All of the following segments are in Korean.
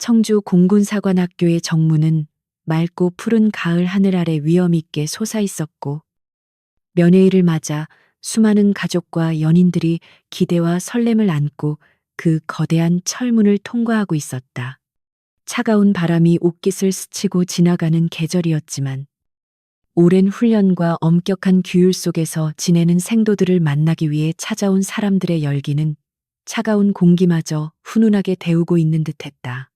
청주 공군사관학교의 정문은 맑고 푸른 가을 하늘 아래 위엄있게 솟아있었고, 면회일을 맞아 수많은 가족과 연인들이 기대와 설렘을 안고 그 거대한 철문을 통과하고 있었다. 차가운 바람이 옷깃을 스치고 지나가는 계절이었지만, 오랜 훈련과 엄격한 규율 속에서 지내는 생도들을 만나기 위해 찾아온 사람들의 열기는 차가운 공기마저 훈훈하게 데우고 있는 듯했다.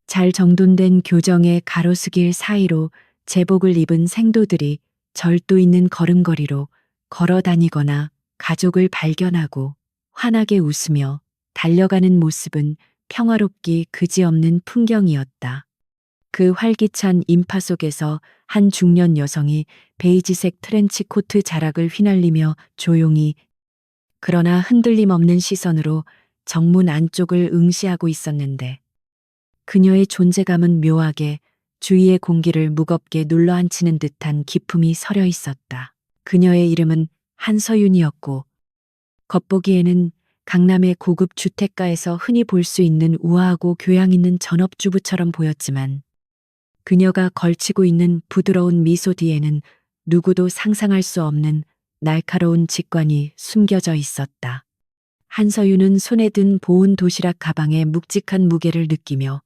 잘 정돈된 교정의 가로수길 사이로 제복을 입은 생도들이 절도 있는 걸음걸이로 걸어 다니거나 가족을 발견하고 환하게 웃으며 달려가는 모습은 평화롭기 그지없는 풍경이었다. 그 활기찬 인파 속에서 한 중년 여성이 베이지색 트렌치 코트 자락을 휘날리며 조용히 그러나 흔들림 없는 시선으로 정문 안쪽을 응시하고 있었는데, 그녀의 존재감은 묘하게 주위의 공기를 무겁게 눌러앉히는 듯한 기품이 서려 있었다. 그녀의 이름은 한서윤이었고, 겉보기에는 강남의 고급 주택가에서 흔히 볼 수 있는 우아하고 교양 있는 전업주부처럼 보였지만, 그녀가 걸치고 있는 부드러운 미소 뒤에는 누구도 상상할 수 없는 날카로운 직관이 숨겨져 있었다. 한서윤은 손에 든 보온 도시락 가방의 묵직한 무게를 느끼며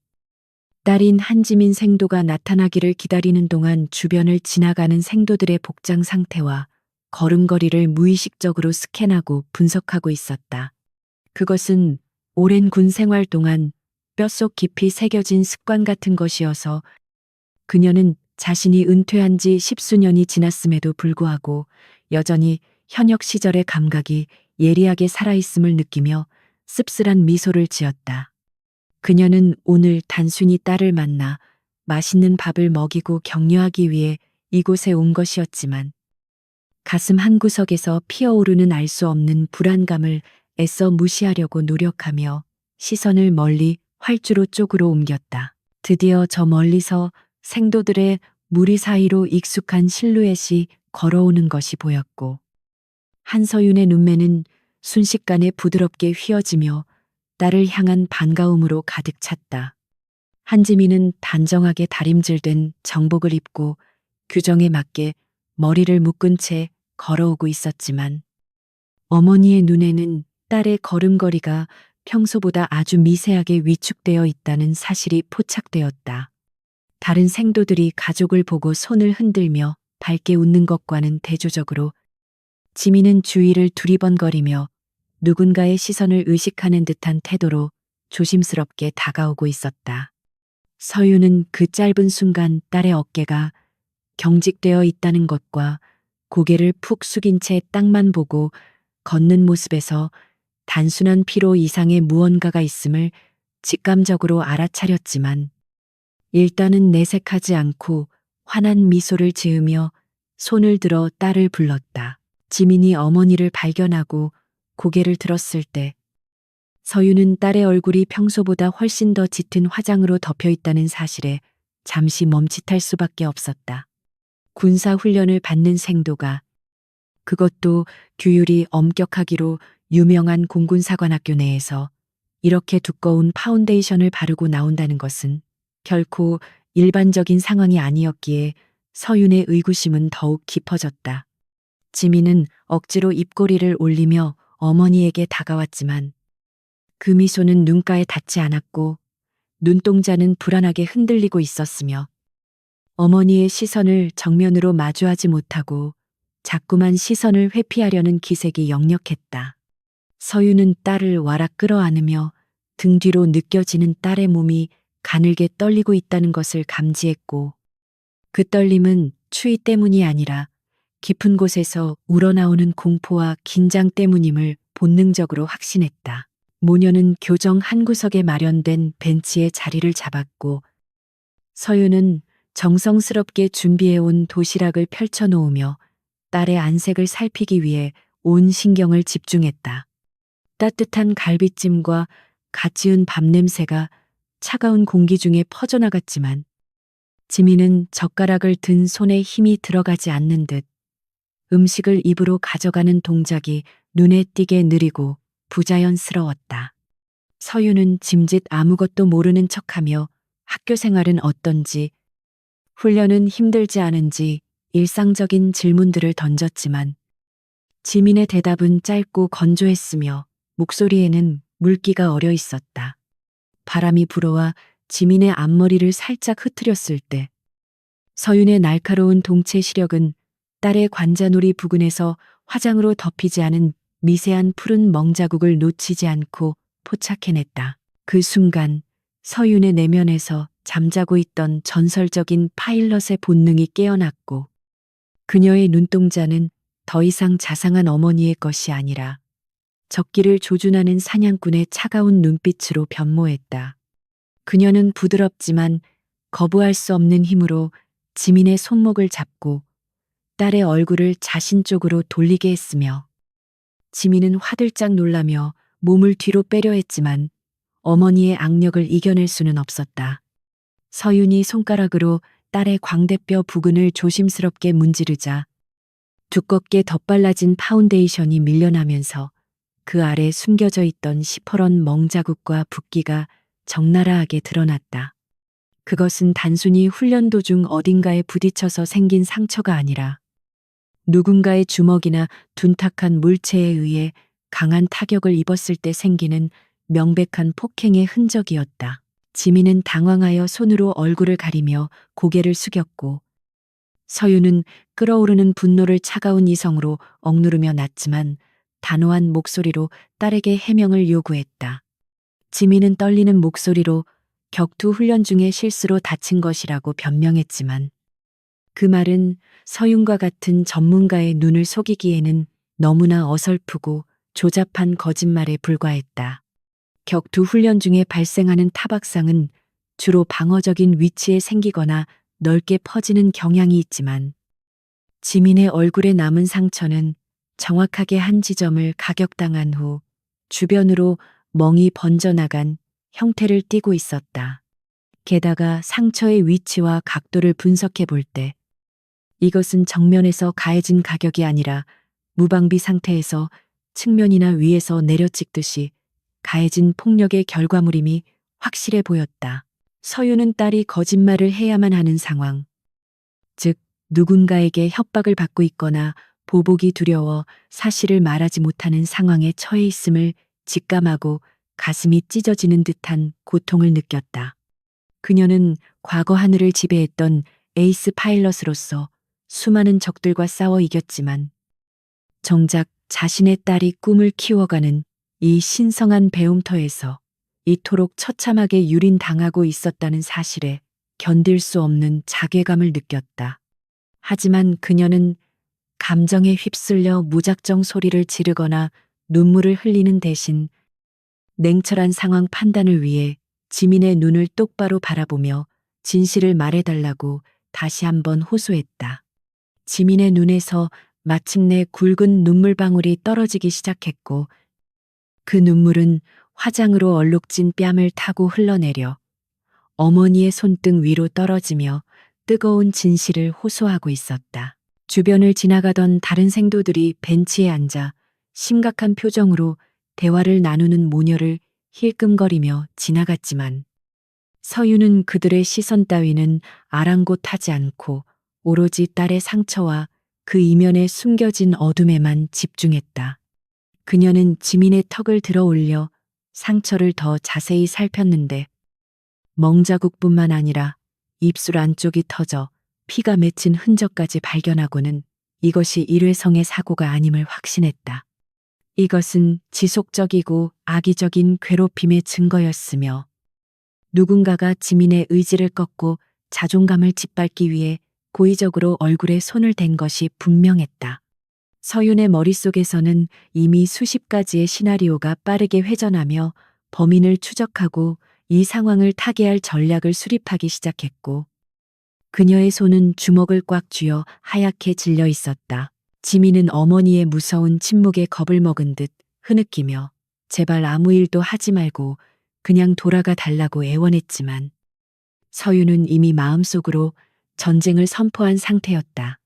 딸인 한지민 생도가 나타나기를 기다리는 동안 주변을 지나가는 생도들의 복장 상태와 걸음걸이를 무의식적으로 스캔하고 분석하고 있었다. 그것은 오랜 군 생활 동안 뼛속 깊이 새겨진 습관 같은 것이어서 그녀는 자신이 은퇴한 지 십수년이 지났음에도 불구하고 여전히 현역 시절의 감각이 예리하게 살아있음을 느끼며 씁쓸한 미소를 지었다. 그녀는 오늘 단순히 딸을 만나 맛있는 밥을 먹이고 격려하기 위해 이곳에 온 것이었지만, 가슴 한구석에서 피어오르는 알 수 없는 불안감을 애써 무시하려고 노력하며 시선을 멀리 활주로 쪽으로 옮겼다. 드디어 저 멀리서 생도들의 무리 사이로 익숙한 실루엣이 걸어오는 것이 보였고, 한서윤의 눈매는 순식간에 부드럽게 휘어지며 딸을 향한 반가움으로 가득 찼다. 한지민은 단정하게 다림질된 정복을 입고 규정에 맞게 머리를 묶은 채 걸어오고 있었지만, 어머니의 눈에는 딸의 걸음걸이가 평소보다 아주 미세하게 위축되어 있다는 사실이 포착되었다. 다른 생도들이 가족을 보고 손을 흔들며 밝게 웃는 것과는 대조적으로 지민은 주위를 두리번거리며 누군가의 시선을 의식하는 듯한 태도로 조심스럽게 다가오고 있었다. 서윤은 그 짧은 순간 딸의 어깨가 경직되어 있다는 것과 고개를 푹 숙인 채 땅만 보고 걷는 모습에서 단순한 피로 이상의 무언가가 있음을 직감적으로 알아차렸지만, 일단은 내색하지 않고 환한 미소를 지으며 손을 들어 딸을 불렀다. 지민이 어머니를 발견하고 고개를 들었을 때 서윤은 딸의 얼굴이 평소보다 훨씬 더 짙은 화장으로 덮여 있다는 사실에 잠시 멈칫할 수밖에 없었다. 군사 훈련을 받는 생도가, 그것도 규율이 엄격하기로 유명한 공군사관학교 내에서 이렇게 두꺼운 파운데이션을 바르고 나온다는 것은 결코 일반적인 상황이 아니었기에 서윤의 의구심은 더욱 깊어졌다. 지민은 억지로 입꼬리를 올리며 어머니에게 다가왔지만, 그 미소는 눈가에 닿지 않았고 눈동자는 불안하게 흔들리고 있었으며, 어머니의 시선을 정면으로 마주하지 못하고 자꾸만 시선을 회피하려는 기색이 역력했다. 서윤은 딸을 와락 끌어안으며 등 뒤로 느껴지는 딸의 몸이 가늘게 떨리고 있다는 것을 감지했고, 그 떨림은 추위 때문이 아니라 깊은 곳에서 우러나오는 공포와 긴장 때문임을 본능적으로 확신했다. 모녀는 교정 한 구석에 마련된 벤치에 자리를 잡았고, 서윤은 정성스럽게 준비해온 도시락을 펼쳐놓으며 딸의 안색을 살피기 위해 온 신경을 집중했다. 따뜻한 갈비찜과 갓 지은 밥 냄새가 차가운 공기 중에 퍼져나갔지만, 지민은 젓가락을 든 손에 힘이 들어가지 않는 듯 음식을 입으로 가져가는 동작이 눈에 띄게 느리고 부자연스러웠다. 서윤은 짐짓 아무것도 모르는 척하며 학교 생활은 어떤지, 훈련은 힘들지 않은지 일상적인 질문들을 던졌지만 지민의 대답은 짧고 건조했으며 목소리에는 물기가 어려 있었다. 바람이 불어와 지민의 앞머리를 살짝 흐트렸을 때 서윤의 날카로운 동체 시력은 딸의 관자놀이 부근에서 화장으로 덮이지 않은 미세한 푸른 멍자국을 놓치지 않고 포착해냈다. 그 순간 서윤의 내면에서 잠자고 있던 전설적인 파일럿의 본능이 깨어났고 그녀의 눈동자는 더 이상 자상한 어머니의 것이 아니라 적기를 조준하는 사냥꾼의 차가운 눈빛으로 변모했다. 그녀는 부드럽지만 거부할 수 없는 힘으로 지민의 손목을 잡고 딸의 얼굴을 자신 쪽으로 돌리게 했으며 지민은 화들짝 놀라며 몸을 뒤로 빼려 했지만 어머니의 악력을 이겨낼 수는 없었다. 서윤이 손가락으로 딸의 광대뼈 부근을 조심스럽게 문지르자 두껍게 덧발라진 파운데이션이 밀려나면서 그 아래 숨겨져 있던 시퍼런 멍자국과 붓기가 적나라하게 드러났다. 그것은 단순히 훈련 도중 어딘가에 부딪혀서 생긴 상처가 아니라 누군가의 주먹이나 둔탁한 물체에 의해 강한 타격을 입었을 때 생기는 명백한 폭행의 흔적이었다. 지민은 당황하여 손으로 얼굴을 가리며 고개를 숙였고 서윤은 끓어오르는 분노를 차가운 이성으로 억누르며 낳지만 단호한 목소리로 딸에게 해명을 요구했다. 지민은 떨리는 목소리로 격투 훈련 중에 실수로 다친 것이라고 변명했지만 그 말은 서윤과 같은 전문가의 눈을 속이기에는 너무나 어설프고 조잡한 거짓말에 불과했다. 격투 훈련 중에 발생하는 타박상은 주로 방어적인 위치에 생기거나 넓게 퍼지는 경향이 있지만 지민의 얼굴에 남은 상처는 정확하게 한 지점을 가격당한 후 주변으로 멍이 번져나간 형태를 띠고 있었다. 게다가 상처의 위치와 각도를 분석해 볼 때 이것은 정면에서 가해진 가격이 아니라 무방비 상태에서 측면이나 위에서 내려찍듯이 가해진 폭력의 결과물임이 확실해 보였다. 서윤은 딸이 거짓말을 해야만 하는 상황, 즉 누군가에게 협박을 받고 있거나 보복이 두려워 사실을 말하지 못하는 상황에 처해 있음을 직감하고 가슴이 찢어지는 듯한 고통을 느꼈다. 그녀는 과거 하늘을 지배했던 에이스 파일럿으로서 수많은 적들과 싸워 이겼지만 정작 자신의 딸이 꿈을 키워가는 이 신성한 배움터에서 이토록 처참하게 유린당하고 있었다는 사실에 견딜 수 없는 자괴감을 느꼈다. 하지만 그녀는 감정에 휩쓸려 무작정 소리를 지르거나 눈물을 흘리는 대신 냉철한 상황 판단을 위해 지민의 눈을 똑바로 바라보며 진실을 말해달라고 다시 한번 호소했다. 지민의 눈에서 마침내 굵은 눈물방울이 떨어지기 시작했고 그 눈물은 화장으로 얼룩진 뺨을 타고 흘러내려 어머니의 손등 위로 떨어지며 뜨거운 진실을 호소하고 있었다. 주변을 지나가던 다른 생도들이 벤치에 앉아 심각한 표정으로 대화를 나누는 모녀를 힐끔거리며 지나갔지만 서윤은 그들의 시선 따위는 아랑곳하지 않고 오로지 딸의 상처와 그 이면에 숨겨진 어둠에만 집중했다. 그녀는 지민의 턱을 들어 올려 상처를 더 자세히 살폈는데 멍자국뿐만 아니라 입술 안쪽이 터져 피가 맺힌 흔적까지 발견하고는 이것이 일회성의 사고가 아님을 확신했다. 이것은 지속적이고 악의적인 괴롭힘의 증거였으며 누군가가 지민의 의지를 꺾고 자존감을 짓밟기 위해 고의적으로 얼굴에 손을 댄 것이 분명했다. 서윤의 머릿속에서는 이미 수십 가지의 시나리오가 빠르게 회전하며 범인을 추적하고 이 상황을 타개할 전략을 수립하기 시작했고 그녀의 손은 주먹을 꽉 쥐어 하얗게 질려 있었다. 지민은 어머니의 무서운 침묵에 겁을 먹은 듯 흐느끼며 제발 아무 일도 하지 말고 그냥 돌아가 달라고 애원했지만 서윤은 이미 마음속으로 전쟁을 선포한 상태였다.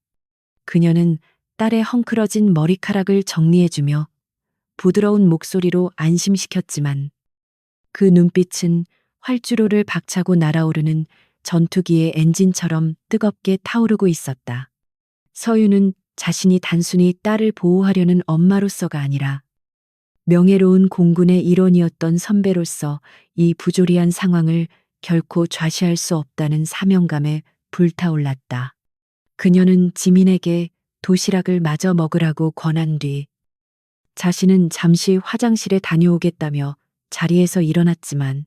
그녀는 딸의 헝클어진 머리카락을 정리해주며 부드러운 목소리로 안심시켰지만 그 눈빛은 활주로를 박차고 날아오르는 전투기의 엔진처럼 뜨겁게 타오르고 있었다. 서유는 자신이 단순히 딸을 보호하려는 엄마로서가 아니라 명예로운 공군의 일원이었던 선배로서 이 부조리한 상황을 결코 좌시할 수 없다는 사명감에 불타올랐다. 그녀는 지민에게 도시락을 마저 먹으라고 권한 뒤 자신은 잠시 화장실에 다녀오겠다며 자리에서 일어났지만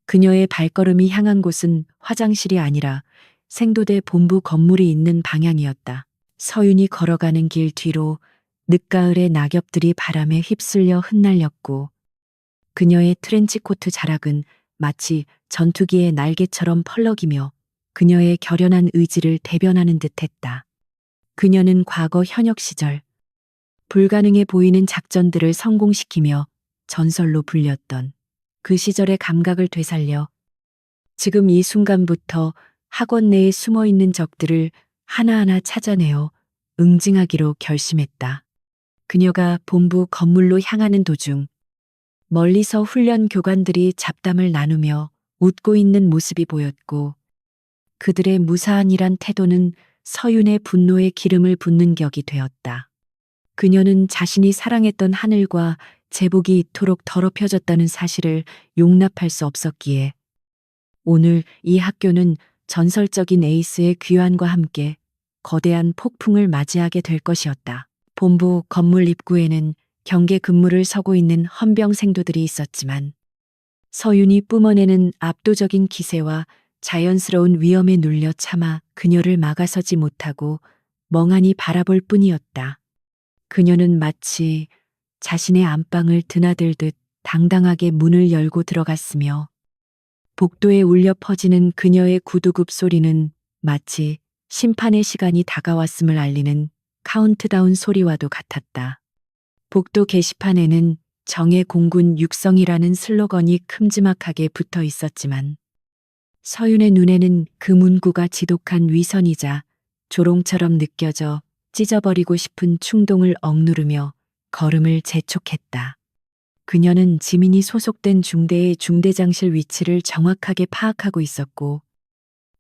그녀의 발걸음이 향한 곳은 화장실이 아니라 생도대 본부 건물이 있는 방향이었다. 서윤이 걸어가는 길 뒤로 늦가을의 낙엽들이 바람에 휩쓸려 흩날렸고 그녀의 트렌치코트 자락은 마치 전투기의 날개처럼 펄럭이며 그녀의 결연한 의지를 대변하는 듯했다. 그녀는 과거 현역 시절 불가능해 보이는 작전들을 성공시키며 전설로 불렸던 그 시절의 감각을 되살려 지금 이 순간부터 학원 내에 숨어 있는 적들을 하나하나 찾아내어 응징하기로 결심했다. 그녀가 본부 건물로 향하는 도중 멀리서 훈련 교관들이 잡담을 나누며 웃고 있는 모습이 보였고 그들의 무사한이란 태도는 서윤의 분노에 기름을 붓는 격이 되었다. 그녀는 자신이 사랑했던 하늘과 제복이 이토록 더럽혀졌다는 사실을 용납할 수 없었기에 오늘 이 학교는 전설적인 에이스의 귀환과 함께 거대한 폭풍을 맞이하게 될 것이었다. 본부 건물 입구에는 경계 근무를 서고 있는 헌병 생도들이 있었지만 서윤이 뿜어내는 압도적인 기세와 자연스러운 위험에 눌려 차마 그녀를 막아서지 못하고 멍하니 바라볼 뿐이었다. 그녀는 마치 자신의 안방을 드나들듯 당당하게 문을 열고 들어갔으며 복도에 울려 퍼지는 그녀의 구두굽 소리는 마치 심판의 시간이 다가왔음을 알리는 카운트다운 소리와도 같았다. 복도 게시판에는 정예 공군 육성이라는 슬로건이 큼지막하게 붙어 있었지만 서윤의 눈에는 그 문구가 지독한 위선이자 조롱처럼 느껴져 찢어버리고 싶은 충동을 억누르며 걸음을 재촉했다. 그녀는 지민이 소속된 중대의 중대장실 위치를 정확하게 파악하고 있었고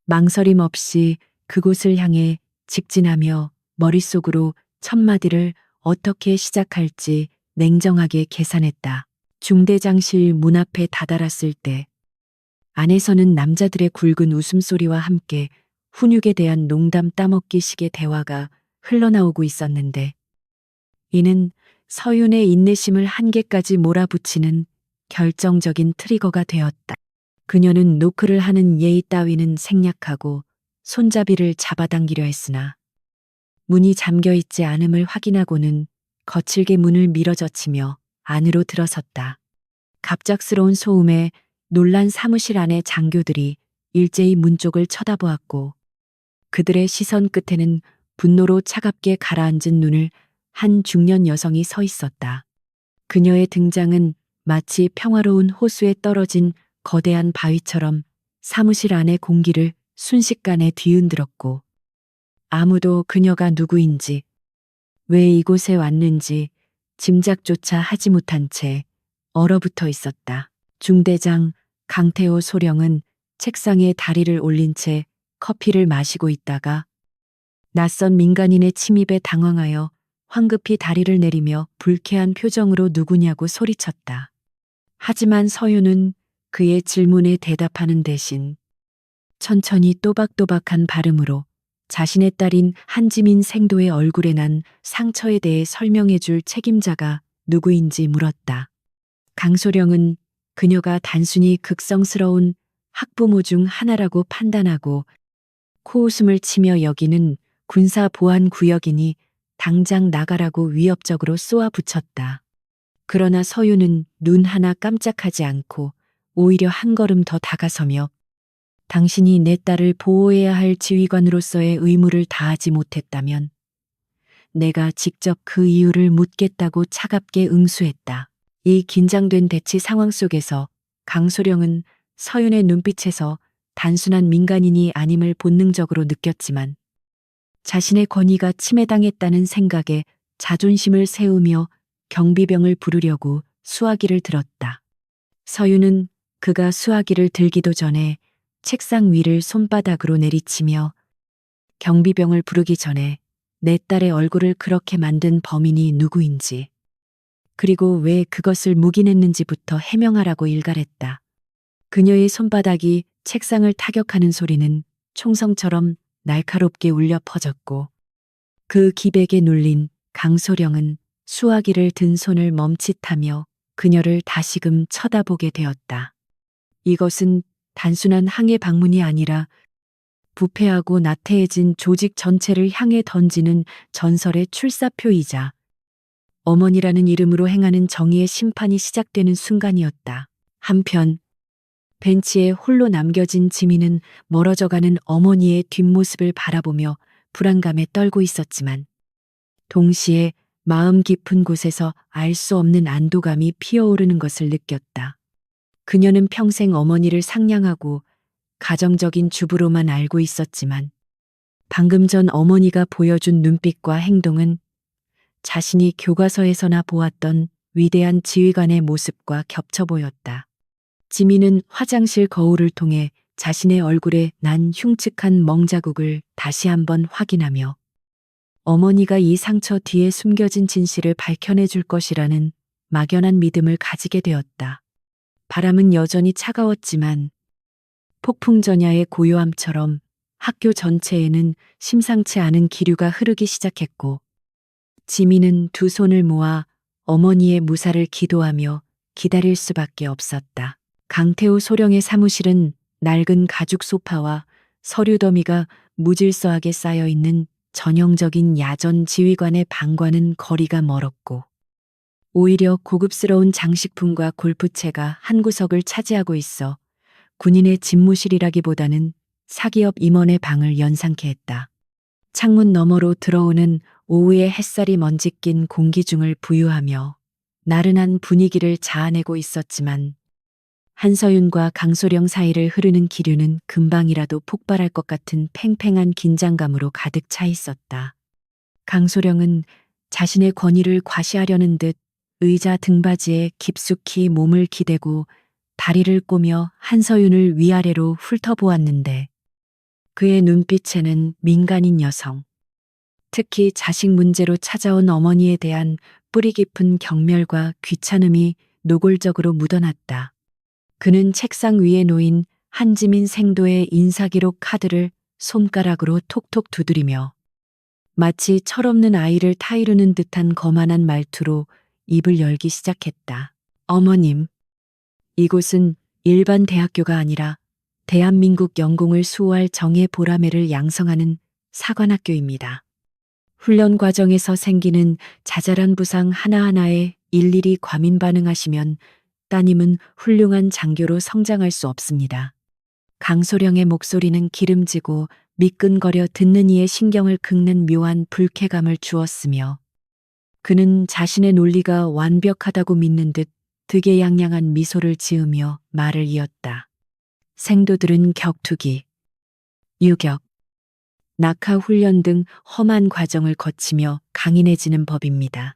망설임 없이 그곳을 향해 직진하며 머릿속으로 첫 마디를 어떻게 시작할지 냉정하게 계산했다. 중대장실 문 앞에 다다랐을 때 안에서는 남자들의 굵은 웃음소리와 함께 훈육에 대한 농담 따먹기식의 대화가 흘러나오고 있었는데 이는 서윤의 인내심을 한계까지 몰아붙이는 결정적인 트리거가 되었다. 그녀는 노크를 하는 예의 따위는 생략하고 손잡이를 잡아당기려 했으나 문이 잠겨 있지 않음을 확인하고는 거칠게 문을 밀어젖히며 안으로 들어섰다. 갑작스러운 소음에 놀란 사무실 안의 장교들이 일제히 문 쪽을 쳐다보았고 그들의 시선 끝에는 분노로 차갑게 가라앉은 눈을 한 중년 여성이 서 있었다. 그녀의 등장은 마치 평화로운 호수에 떨어진 거대한 바위처럼 사무실 안의 공기를 순식간에 뒤흔들었고 아무도 그녀가 누구인지 왜 이곳에 왔는지 짐작조차 하지 못한 채 얼어붙어 있었다. 중대장 강태호 소령은 책상에 다리를 올린 채 커피를 마시고 있다가 낯선 민간인의 침입에 당황하여 황급히 다리를 내리며 불쾌한 표정으로 누구냐고 소리쳤다. 하지만 서윤은 그의 질문에 대답하는 대신 천천히 또박또박한 발음으로 자신의 딸인 한지민 생도의 얼굴에 난 상처에 대해 설명해 줄 책임자가 누구인지 물었다. 강소령은 그녀가 단순히 극성스러운 학부모 중 하나라고 판단하고 코웃음을 치며 여기는 군사 보안 구역이니 당장 나가라고 위협적으로 쏘아붙였다. 그러나 서윤은 눈 하나 깜짝하지 않고 오히려 한 걸음 더 다가서며 당신이 내 딸을 보호해야 할 지휘관으로서의 의무를 다하지 못했다면 내가 직접 그 이유를 묻겠다고 차갑게 응수했다. 이 긴장된 대치 상황 속에서 강소령은 서윤의 눈빛에서 단순한 민간인이 아님을 본능적으로 느꼈지만 자신의 권위가 침해당했다는 생각에 자존심을 세우며 경비병을 부르려고 수화기를 들었다. 서윤은 그가 수화기를 들기도 전에 책상 위를 손바닥으로 내리치며 경비병을 부르기 전에 내 딸의 얼굴을 그렇게 만든 범인이 누구인지, 그리고 왜 그것을 묵인했는지부터 해명하라고 일갈했다. 그녀의 손바닥이 책상을 타격하는 소리는 총성처럼 날카롭게 울려 퍼졌고, 그 기백에 눌린 강소령은 수화기를 든 손을 멈칫하며 그녀를 다시금 쳐다보게 되었다. 이것은 단순한 항해 방문이 아니라 부패하고 나태해진 조직 전체를 향해 던지는 전설의 출사표이자 어머니라는 이름으로 행하는 정의의 심판이 시작되는 순간이었다. 한편 벤치에 홀로 남겨진 지민은 멀어져가는 어머니의 뒷모습을 바라보며 불안감에 떨고 있었지만 동시에 마음 깊은 곳에서 알 수 없는 안도감이 피어오르는 것을 느꼈다. 그녀는 평생 어머니를 상냥하고 가정적인 주부로만 알고 있었지만 방금 전 어머니가 보여준 눈빛과 행동은 자신이 교과서에서나 보았던 위대한 지휘관의 모습과 겹쳐 보였다. 지민은 화장실 거울을 통해 자신의 얼굴에 난 흉측한 멍자국을 다시 한번 확인하며 어머니가 이 상처 뒤에 숨겨진 진실을 밝혀내 줄 것이라는 막연한 믿음을 가지게 되었다. 바람은 여전히 차가웠지만 폭풍전야의 고요함처럼 학교 전체에는 심상치 않은 기류가 흐르기 시작했고, 지민은 두 손을 모아 어머니의 무사를 기도하며 기다릴 수밖에 없었다. 강태우 소령의 사무실은 낡은 가죽 소파와 서류 더미가 무질서하게 쌓여 있는 전형적인 야전 지휘관의 방과는 거리가 멀었고, 오히려 고급스러운 장식품과 골프채가 한 구석을 차지하고 있어 군인의 집무실이라기보다는 사기업 임원의 방을 연상케 했다. 창문 너머로 들어오는 오후의 햇살이 먼지 낀 공기 중을 부유하며 나른한 분위기를 자아내고 있었지만 한서윤과 강소령 사이를 흐르는 기류는 금방이라도 폭발할 것 같은 팽팽한 긴장감으로 가득 차 있었다. 강소령은 자신의 권위를 과시하려는 듯 의자 등받이에 깊숙이 몸을 기대고 다리를 꼬며 한서윤을 위아래로 훑어보았는데 그의 눈빛에는 민간인 여성, 특히 자식 문제로 찾아온 어머니에 대한 뿌리 깊은 경멸과 귀찮음이 노골적으로 묻어났다. 그는 책상 위에 놓인 한지민 생도의 인사기록 카드를 손가락으로 톡톡 두드리며 마치 철없는 아이를 타이르는 듯한 거만한 말투로 입을 열기 시작했다. 어머님, 이곳은 일반 대학교가 아니라 대한민국 영공을 수호할 정예 보라매를 양성하는 사관학교입니다. 훈련 과정에서 생기는 자잘한 부상 하나하나에 일일이 과민 반응하시면 따님은 훌륭한 장교로 성장할 수 없습니다. 강소령의 목소리는 기름지고 미끈거려 듣는 이의 신경을 긁는 묘한 불쾌감을 주었으며 그는 자신의 논리가 완벽하다고 믿는 듯 득에양양한 미소를 지으며 말을 이었다. 생도들은 격투기, 유격, 낙하 훈련 등 험한 과정을 거치며 강인해지는 법입니다.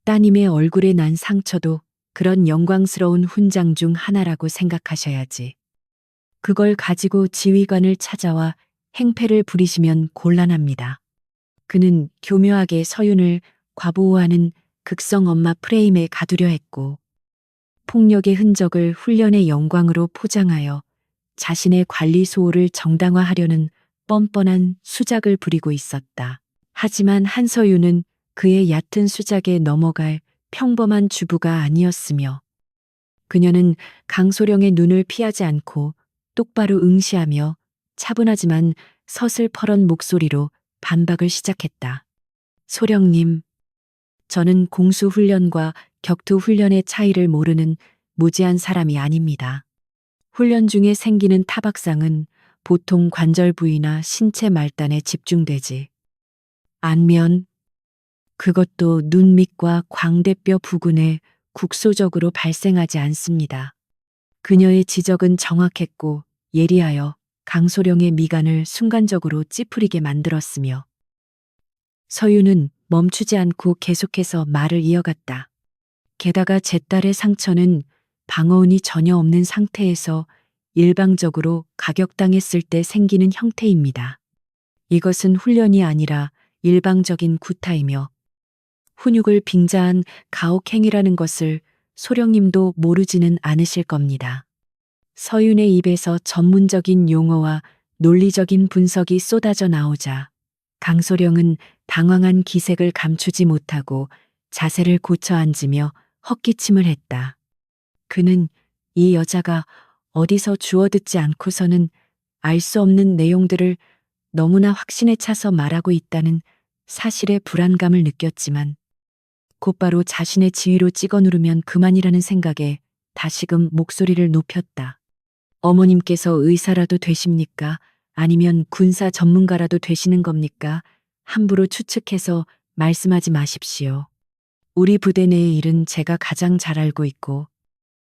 따님의 얼굴에 난 상처도 그런 영광스러운 훈장 중 하나라고 생각하셔야지. 그걸 가지고 지휘관을 찾아와 행패를 부리시면 곤란합니다. 그는 교묘하게 서윤을 과보호하는 극성 엄마 프레임에 가두려 했고 폭력의 흔적을 훈련의 영광으로 포장하여 자신의 관리 소홀을 정당화하려는 뻔뻔한 수작을 부리고 있었다. 하지만 한서윤은 그의 얕은 수작에 넘어갈 평범한 주부가 아니었으며 그녀는 강소령의 눈을 피하지 않고 똑바로 응시하며 차분하지만 서슬퍼런 목소리로 반박을 시작했다. 소령님, 저는 공수훈련과 격투훈련의 차이를 모르는 무지한 사람이 아닙니다. 훈련 중에 생기는 타박상은 보통 관절 부위나 신체 말단에 집중되지 않으면 그것도 눈 밑과 광대뼈 부근에 국소적으로 발생하지 않습니다. 그녀의 지적은 정확했고 예리하여 강소령의 미간을 순간적으로 찌푸리게 만들었으며 서윤은 멈추지 않고 계속해서 말을 이어갔다. 게다가 제 딸의 상처는 방어운이 전혀 없는 상태에서 일방적으로 가격당했을 때 생기는 형태입니다. 이것은 훈련이 아니라 일방적인 구타이며 훈육을 빙자한 가혹행위라는 것을 소령님도 모르지는 않으실 겁니다. 서윤의 입에서 전문적인 용어와 논리적인 분석이 쏟아져 나오자 강소령은 당황한 기색을 감추지 못하고 자세를 고쳐 앉으며 헛기침을 했다. 그는 이 여자가 어디서 주워듣지 않고서는 알 수 없는 내용들을 너무나 확신에 차서 말하고 있다는 사실의 불안감을 느꼈지만 곧바로 자신의 지위로 찍어 누르면 그만이라는 생각에 다시금 목소리를 높였다. 어머님께서 의사라도 되십니까? 아니면 군사 전문가라도 되시는 겁니까? 함부로 추측해서 말씀하지 마십시오. 우리 부대 내의 일은 제가 가장 잘 알고 있고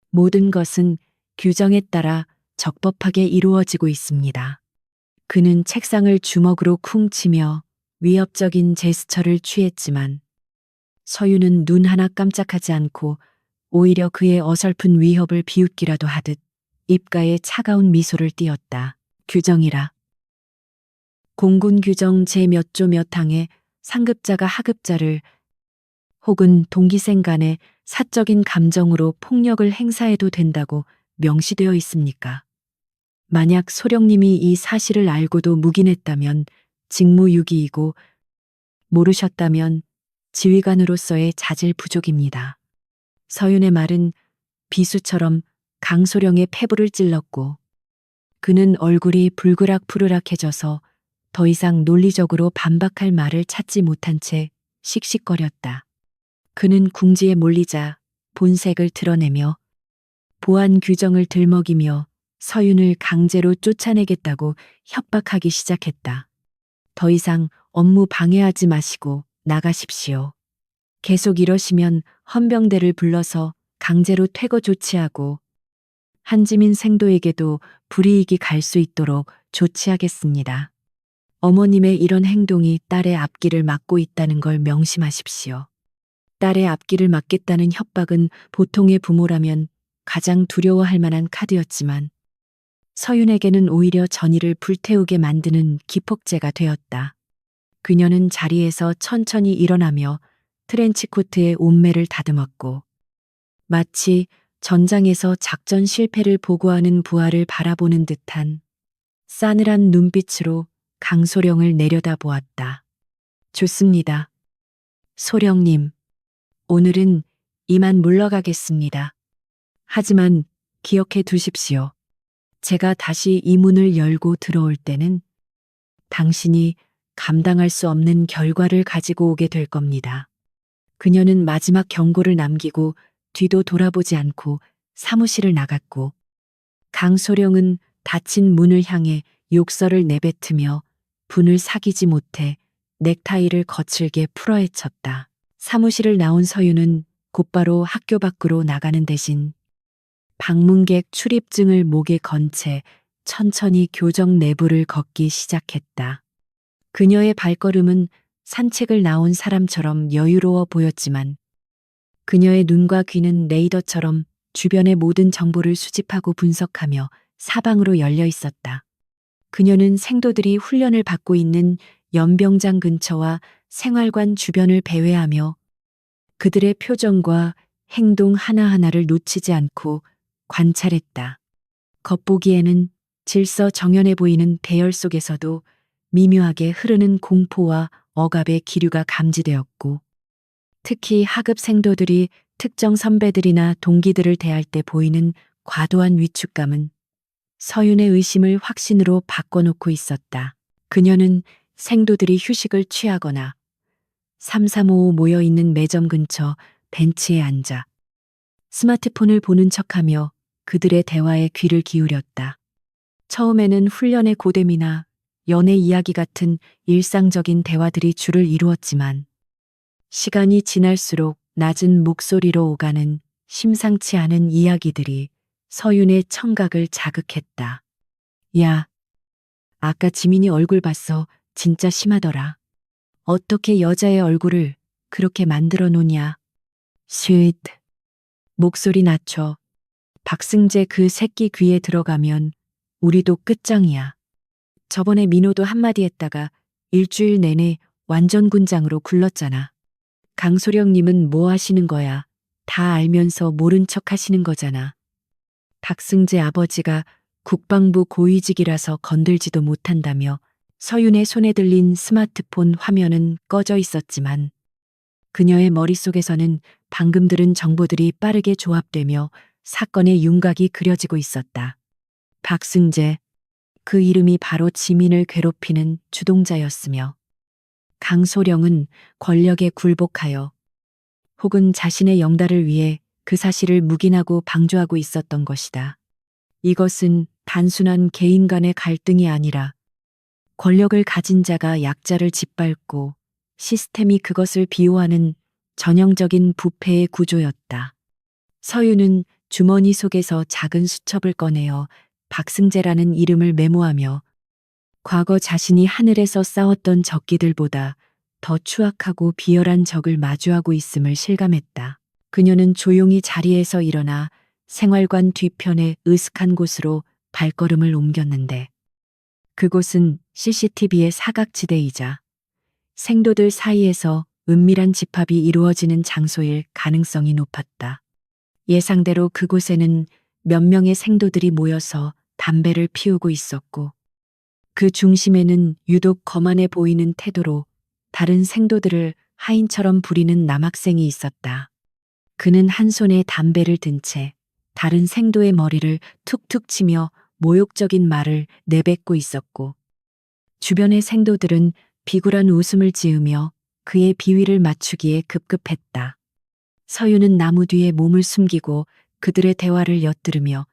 모든 것은 규정에 따라 적법하게 이루어지고 있습니다. 그는 책상을 주먹으로 쿵 치며 위협적인 제스처를 취했지만 서윤은 눈 하나 깜짝하지 않고 오히려 그의 어설픈 위협을 비웃기라도 하듯 입가에 차가운 미소를 띄었다. 규정이라. 공군 규정 제 몇 조 몇 항에 상급자가 하급자를 혹은 동기생 간의 사적인 감정으로 폭력을 행사해도 된다고 명시되어 있습니까? 만약 소령님이 이 사실을 알고도 묵인했다면 직무유기이고 모르셨다면 지휘관으로서의 자질 부족입니다. 서윤의 말은 비수처럼 강소령의 폐부를 찔렀고 그는 얼굴이 불그락푸르락해져서 더 이상 논리적으로 반박할 말을 찾지 못한 채 씩씩거렸다. 그는 궁지에 몰리자 본색을 드러내며 보안 규정을 들먹이며 서윤을 강제로 쫓아내겠다고 협박하기 시작했다. 더 이상 업무 방해하지 마시고 나가십시오. 계속 이러시면 헌병대를 불러서 강제로 퇴거 조치하고 한지민 생도에게도 불이익이 갈 수 있도록 조치하겠습니다. 어머님의 이런 행동이 딸의 앞길을 막고 있다는 걸 명심하십시오. 딸의 앞길을 막겠다는 협박은 보통의 부모라면 가장 두려워할 만한 카드였지만 서윤에게는 오히려 전의를 불태우게 만드는 기폭제가 되었다. 그녀는 자리에서 천천히 일어나며 트렌치코트에 옷매를 다듬었고 마치 전장에서 작전 실패를 보고하는 부하를 바라보는 듯한 싸늘한 눈빛으로 강소령을 내려다보았다. 좋습니다. 소령님, 오늘은 이만 물러가겠습니다. 하지만 기억해 두십시오. 제가 다시 이 문을 열고 들어올 때는 당신이 감당할 수 없는 결과를 가지고 오게 될 겁니다. 그녀는 마지막 경고를 남기고 뒤도 돌아보지 않고 사무실을 나갔고 강소령은 닫힌 문을 향해 욕설을 내뱉으며 분을 사귀지 못해 넥타이를 거칠게 풀어헤쳤다. 사무실을 나온 서윤은 곧바로 학교 밖으로 나가는 대신 방문객 출입증을 목에 건 채 천천히 교정 내부를 걷기 시작했다. 그녀의 발걸음은 산책을 나온 사람처럼 여유로워 보였지만 그녀의 눈과 귀는 레이더처럼 주변의 모든 정보를 수집하고 분석하며 사방으로 열려 있었다. 그녀는 생도들이 훈련을 받고 있는 연병장 근처와 생활관 주변을 배회하며 그들의 표정과 행동 하나하나를 놓치지 않고 관찰했다. 겉보기에는 질서 정연해 보이는 대열 속에서도 미묘하게 흐르는 공포와 억압의 기류가 감지되었고 특히 하급 생도들이 특정 선배들이나 동기들을 대할 때 보이는 과도한 위축감은 서윤의 의심을 확신으로 바꿔놓고 있었다. 그녀는 생도들이 휴식을 취하거나 3355 모여있는 매점 근처 벤치에 앉아 스마트폰을 보는 척하며 그들의 대화에 귀를 기울였다. 처음에는 훈련의 고됨이나 연애 이야기 같은 일상적인 대화들이 주를 이루었지만 시간이 지날수록 낮은 목소리로 오가는 심상치 않은 이야기들이 서윤의 청각을 자극했다. 야, 아까 지민이 얼굴 봤어. 진짜 심하더라. 어떻게 여자의 얼굴을 그렇게 만들어 놓냐. 쉿. 목소리 낮춰. 박승재 그 새끼 귀에 들어가면 우리도 끝장이야. 저번에 민호도 한마디 했다가 일주일 내내 완전 군장으로 굴렀잖아. 강소령님은 뭐 하시는 거야? 다 알면서 모른 척 하시는 거잖아. 박승재 아버지가 국방부 고위직이라서 건들지도 못한다며 서윤의 손에 들린 스마트폰 화면은 꺼져 있었지만 그녀의 머릿속에서는 방금 들은 정보들이 빠르게 조합되며 사건의 윤곽이 그려지고 있었다. 박승재, 그 이름이 바로 지민을 괴롭히는 주동자였으며 강소령은 권력에 굴복하여 혹은 자신의 영달을 위해 그 사실을 묵인하고 방조하고 있었던 것이다. 이것은 단순한 개인 간의 갈등이 아니라 권력을 가진 자가 약자를 짓밟고 시스템이 그것을 비호하는 전형적인 부패의 구조였다. 서윤은 주머니 속에서 작은 수첩을 꺼내어 박승재라는 이름을 메모하며 과거 자신이 하늘에서 싸웠던 적기들보다 더 추악하고 비열한 적을 마주하고 있음을 실감했다. 그녀는 조용히 자리에서 일어나 생활관 뒤편의 으슥한 곳으로 발걸음을 옮겼는데 그곳은 CCTV의 사각지대이자 생도들 사이에서 은밀한 집합이 이루어지는 장소일 가능성이 높았다. 예상대로 그곳에는 몇 명의 생도들이 모여서 담배를 피우고 있었고 그 중심에는 유독 거만해 보이는 태도로 다른 생도들을 하인처럼 부리는 남학생이 있었다. 그는 한 손에 담배를 든 채 다른 생도의 머리를 툭툭 치며 모욕적인 말을 내뱉고 있었고 주변의 생도들은 비굴한 웃음을 지으며 그의 비위를 맞추기에 급급했다. 서윤은 나무 뒤에 몸을 숨기고 그들의 대화를 엿들으며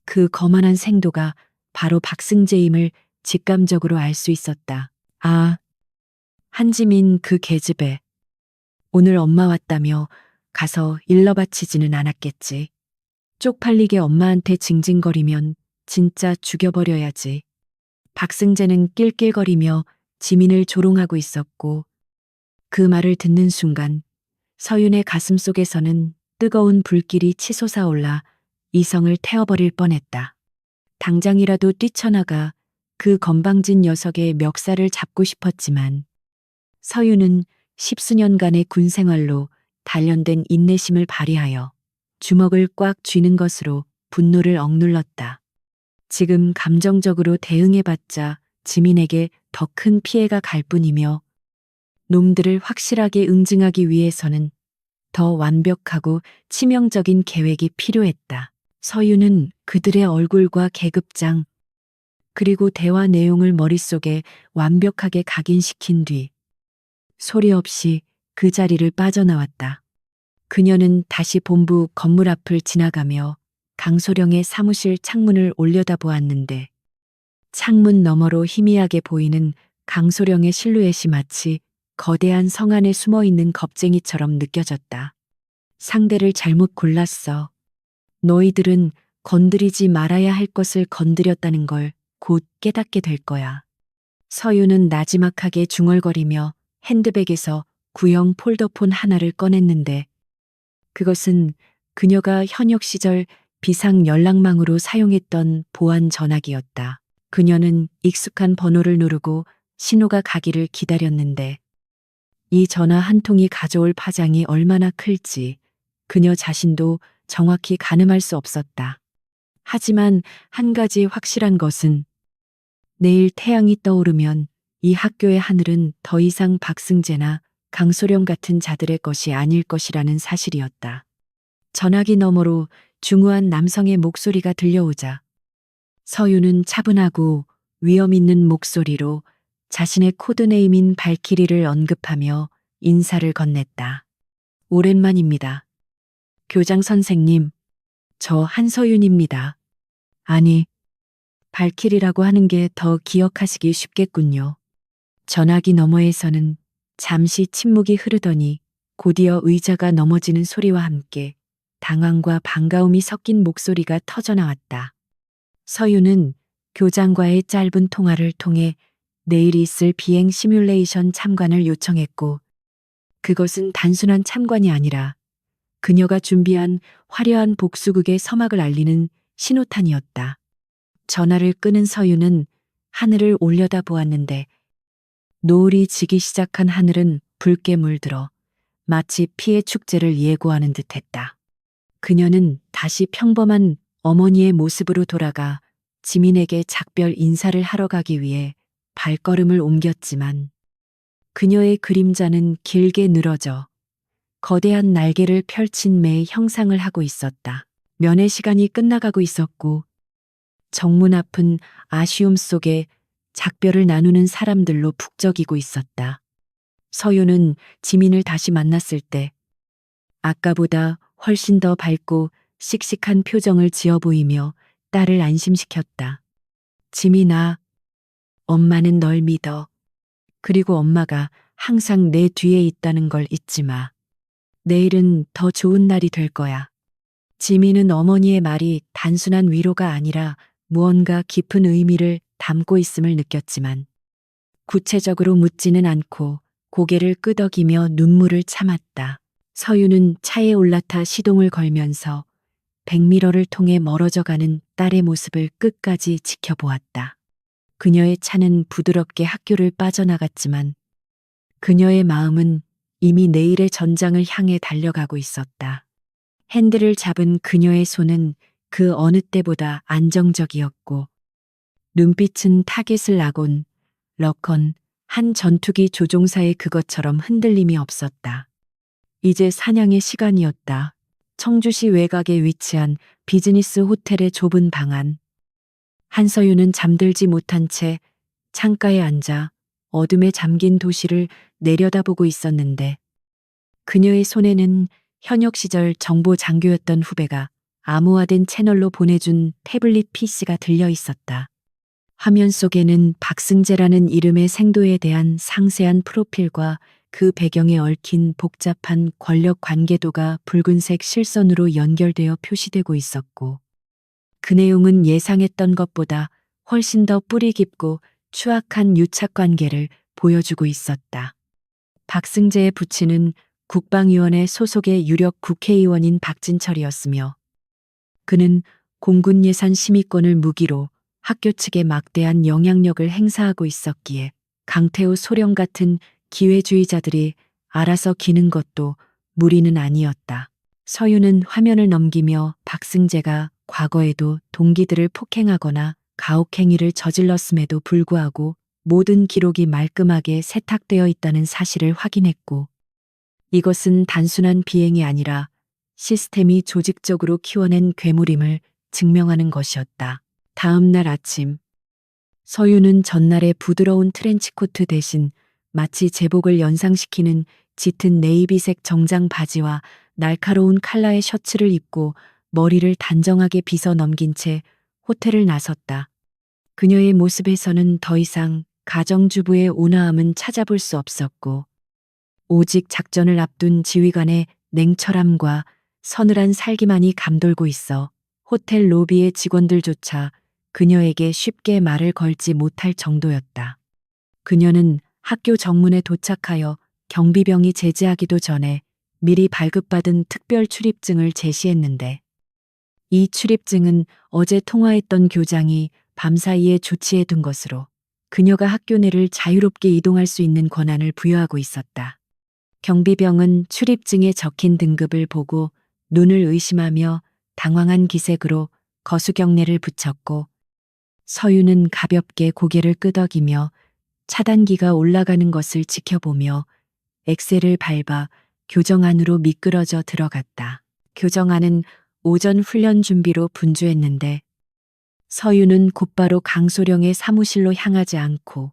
그 거만한 생도가 바로 박승재임을 직감적으로 알 수 있었다. 아, 한지민 그 계집애. 오늘 엄마 왔다며 가서 일러 바치지는 않았겠지. 쪽팔리게 엄마한테 징징거리면 진짜 죽여버려야지. 박승재는 낄낄거리며 지민을 조롱하고 있었고 그 말을 듣는 순간 서윤의 가슴 속에서는 뜨거운 불길이 치솟아 올라 이성을 태워버릴 뻔했다. 당장이라도 뛰쳐나가 그 건방진 녀석의 멱살을 잡고 싶었지만 서윤은 십수년간의 군 생활로 단련된 인내심을 발휘하여 주먹을 꽉 쥐는 것으로 분노를 억눌렀다. 지금 감정적으로 대응해봤자 지민에게 더 큰 피해가 갈 뿐이며 놈들을 확실하게 응징하기 위해서는 더 완벽하고 치명적인 계획이 필요했다. 서윤은 그들의 얼굴과 계급장 그리고 대화 내용을 머릿속에 완벽하게 각인시킨 뒤 소리 없이 그 자리를 빠져나왔다. 그녀는 다시 본부 건물 앞을 지나가며 강소령의 사무실 창문을 올려다보았는데 창문 너머로 희미하게 보이는 강소령의 실루엣이 마치 거대한 성 안에 숨어있는 겁쟁이처럼 느껴졌다. 상대를 잘못 골랐어. 너희들은 건드리지 말아야 할 것을 건드렸다는 걸 곧 깨닫게 될 거야. 서윤은 나지막하게 중얼거리며 핸드백에서 구형 폴더폰 하나를 꺼냈는데 그것은 그녀가 현역 시절 비상 연락망으로 사용했던 보안 전화기였다. 그녀는 익숙한 번호를 누르고 신호가 가기를 기다렸는데 이 전화 한 통이 가져올 파장이 얼마나 클지 그녀 자신도 정확히 가늠할 수 없었다. 하지만 한 가지 확실한 것은 내일 태양이 떠오르면 이 학교의 하늘은 더 이상 박승재나 강소령 같은 자들의 것이 아닐 것이라는 사실이었다. 전화기 너머로 중후한 남성의 목소리가 들려오자 서윤은 차분하고 위험 있는 목소리로 자신의 코드네임인 발키리를 언급하며 인사를 건넸다. 오랜만입니다. 교장 선생님, 저 한서윤입니다. 아니, 발키리라고 하는 게 더 기억하시기 쉽겠군요. 전화기 너머에서는 잠시 침묵이 흐르더니 곧이어 의자가 넘어지는 소리와 함께 당황과 반가움이 섞인 목소리가 터져나왔다. 서윤은 교장과의 짧은 통화를 통해 내일 있을 비행 시뮬레이션 참관을 요청했고 그것은 단순한 참관이 아니라 그녀가 준비한 화려한 복수극의 서막을 알리는 신호탄이었다. 전화를 끊은 서유는 하늘을 올려다보았는데 노을이 지기 시작한 하늘은 붉게 물들어 마치 피해 축제를 예고하는 듯했다. 그녀는 다시 평범한 어머니의 모습으로 돌아가 지민에게 작별 인사를 하러 가기 위해 발걸음을 옮겼지만 그녀의 그림자는 길게 늘어져 거대한 날개를 펼친 매의 형상을 하고 있었다. 면회 시간이 끝나가고 있었고 정문 앞은 아쉬움 속에 작별을 나누는 사람들로 북적이고 있었다. 서유는 지민을 다시 만났을 때 아까보다 훨씬 더 밝고 씩씩한 표정을 지어 보이며 딸을 안심시켰다. 지민아, 엄마는 널 믿어. 그리고 엄마가 항상 내 뒤에 있다는 걸 잊지 마. 내일은 더 좋은 날이 될 거야. 지민은 어머니의 말이 단순한 위로가 아니라 무언가 깊은 의미를 담고 있음을 느꼈지만 구체적으로 묻지는 않고 고개를 끄덕이며 눈물을 참았다. 서유는 차에 올라타 시동을 걸면서 백미러를 통해 멀어져가는 딸의 모습을 끝까지 지켜보았다. 그녀의 차는 부드럽게 학교를 빠져나갔지만 그녀의 마음은 이미 내일의 전장을 향해 달려가고 있었다. 핸들을 잡은 그녀의 손은 그 어느 때보다 안정적이었고 눈빛은 타겟을 나곤 러컨 한 전투기 조종사의 그것처럼 흔들림이 없었다. 이제 사냥의 시간이었다. 청주시 외곽에 위치한 비즈니스 호텔의 좁은 방 안. 한서유는 잠들지 못한 채 창가에 앉아 어둠에 잠긴 도시를 내려다보고 있었는데 그녀의 손에는 현역 시절 정보 장교였던 후배가 암호화된 채널로 보내준 태블릿 PC가 들려 있었다. 화면 속에는 박승재라는 이름의 생도에 대한 상세한 프로필과 그 배경에 얽힌 복잡한 권력 관계도가 붉은색 실선으로 연결되어 표시되고 있었고 그 내용은 예상했던 것보다 훨씬 더 뿌리 깊고 추악한 유착 관계를 보여주고 있었다. 박승재의 부친은 국방위원회 소속의 유력 국회의원인 박진철이었으며 그는 공군 예산 심의권을 무기로 학교 측에 막대한 영향력을 행사하고 있었기에 강태우 소령 같은 기회주의자들이 알아서 기는 것도 무리는 아니었다. 서유는 화면을 넘기며 박승재가 과거에도 동기들을 폭행하거나 가혹행위를 저질렀음에도 불구하고 모든 기록이 말끔하게 세탁되어 있다는 사실을 확인했고 이것은 단순한 비행이 아니라 시스템이 조직적으로 키워낸 괴물임을 증명하는 것이었다. 다음 날 아침 서유는 전날의 부드러운 트렌치코트 대신 마치 제복을 연상시키는 짙은 네이비색 정장 바지와 날카로운 칼라의 셔츠를 입고 머리를 단정하게 빗어 넘긴 채 호텔을 나섰다. 그녀의 모습에서는 더 이상 가정주부의 온화함은 찾아볼 수 없었고 오직 작전을 앞둔 지휘관의 냉철함과 서늘한 살기만이 감돌고 있어 호텔 로비의 직원들조차 그녀에게 쉽게 말을 걸지 못할 정도였다. 그녀는 학교 정문에 도착하여 경비병이 제지하기도 전에 미리 발급받은 특별 출입증을 제시했는데 이 출입증은 어제 통화했던 교장이 밤사이에 조치해둔 것으로 그녀가 학교 내를 자유롭게 이동할 수 있는 권한을 부여하고 있었다. 경비병은 출입증에 적힌 등급을 보고 눈을 의심하며 당황한 기색으로 거수경례를 붙였고 서유는 가볍게 고개를 끄덕이며 차단기가 올라가는 것을 지켜보며 엑셀을 밟아 교정 안으로 미끄러져 들어갔다. 교정 안은 오전 훈련 준비로 분주했는데 서유는 곧바로 강소령의 사무실로 향하지 않고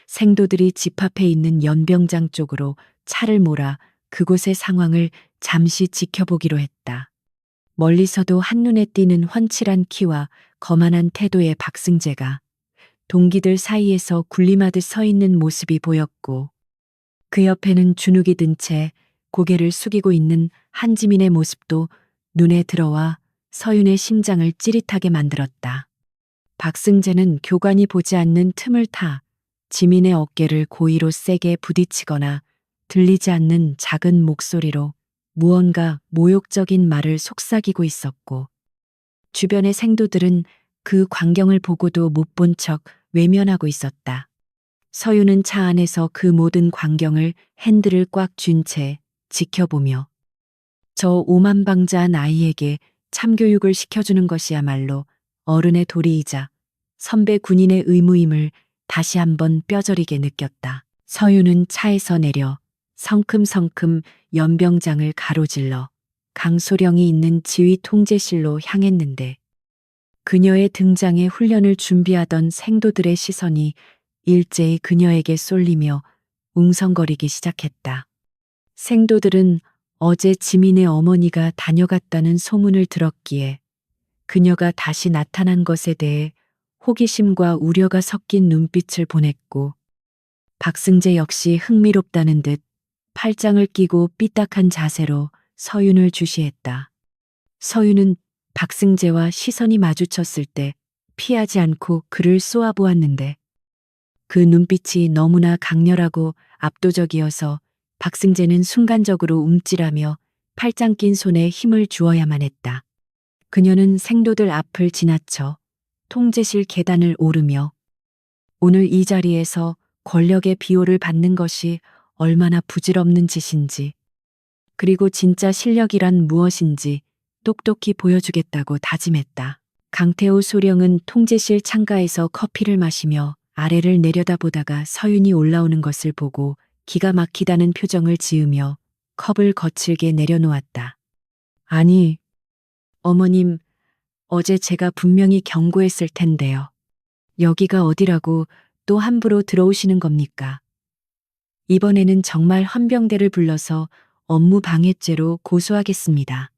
생도들이 집합해 있는 연병장 쪽으로 차를 몰아 그곳의 상황을 잠시 지켜보기로 했다. 멀리서도 한눈에 띄는 훤칠한 키와 거만한 태도의 박승재가 동기들 사이에서 군림하듯 서 있는 모습이 보였고 그 옆에는 주눅이 든 채 고개를 숙이고 있는 한지민의 모습도 눈에 들어와 서윤의 심장을 찌릿하게 만들었다. 박승재는 교관이 보지 않는 틈을 타 지민의 어깨를 고의로 세게 부딪히거나 들리지 않는 작은 목소리로 무언가 모욕적인 말을 속삭이고 있었고, 주변의 생도들은 그 광경을 보고도 못 본 척 외면하고 있었다. 서유는 차 안에서 그 모든 광경을 핸들을 꽉 쥔 채 지켜보며 저 오만방자한 아이에게 참교육을 시켜주는 것이야말로 어른의 도리이자 선배 군인의 의무임을 다시 한번 뼈저리게 느꼈다. 서유는 차에서 내려 성큼성큼 연병장을 가로질러 강소령이 있는 지휘 통제실로 향했는데, 그녀의 등장에 훈련을 준비하던 생도들의 시선이 일제히 그녀에게 쏠리며 웅성거리기 시작했다. 생도들은 어제 지민의 어머니가 다녀갔다는 소문을 들었기에 그녀가 다시 나타난 것에 대해 호기심과 우려가 섞인 눈빛을 보냈고, 박승재 역시 흥미롭다는 듯 팔짱을 끼고 삐딱한 자세로 서윤을 주시했다. 서윤은 박승재와 시선이 마주쳤을 때 피하지 않고 그를 쏘아보았는데, 그 눈빛이 너무나 강렬하고 압도적이어서 박승재는 순간적으로 움찔하며 팔짱 낀 손에 힘을 주어야만 했다. 그녀는 생도들 앞을 지나쳐 통제실 계단을 오르며 오늘 이 자리에서 권력의 비호를 받는 것이 얼마나 부질없는 짓인지, 그리고 진짜 실력이란 무엇인지 똑똑히 보여주겠다고 다짐했다. 강태호 소령은 통제실 창가에서 커피를 마시며 아래를 내려다보다가 서윤이 올라오는 것을 보고 기가 막히다는 표정을 지으며 컵을 거칠게 내려놓았다. 아니, 어머님, 어제 제가 분명히 경고했을 텐데요. 여기가 어디라고 또 함부로 들어오시는 겁니까? 이번에는 정말 헌병대를 불러서 업무 방해죄로 고소하겠습니다.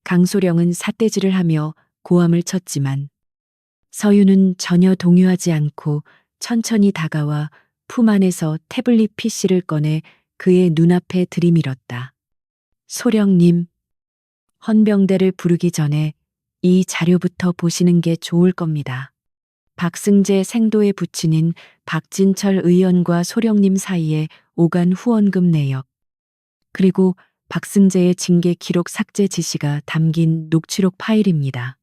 강소령은 삿대질을 하며 고함을 쳤지만 서윤은 전혀 동요하지 않고 천천히 다가와 품 안에서 태블릿 PC를 꺼내 그의 눈앞에 들이밀었다. 소령님, 헌병대를 부르기 전에 이 자료부터 보시는 게 좋을 겁니다. 박승재 생도의 부친인 박진철 의원과 소령님 사이에 오간 후원금 내역, 그리고 박승재의 징계 기록 삭제 지시가 담긴 녹취록 파일입니다.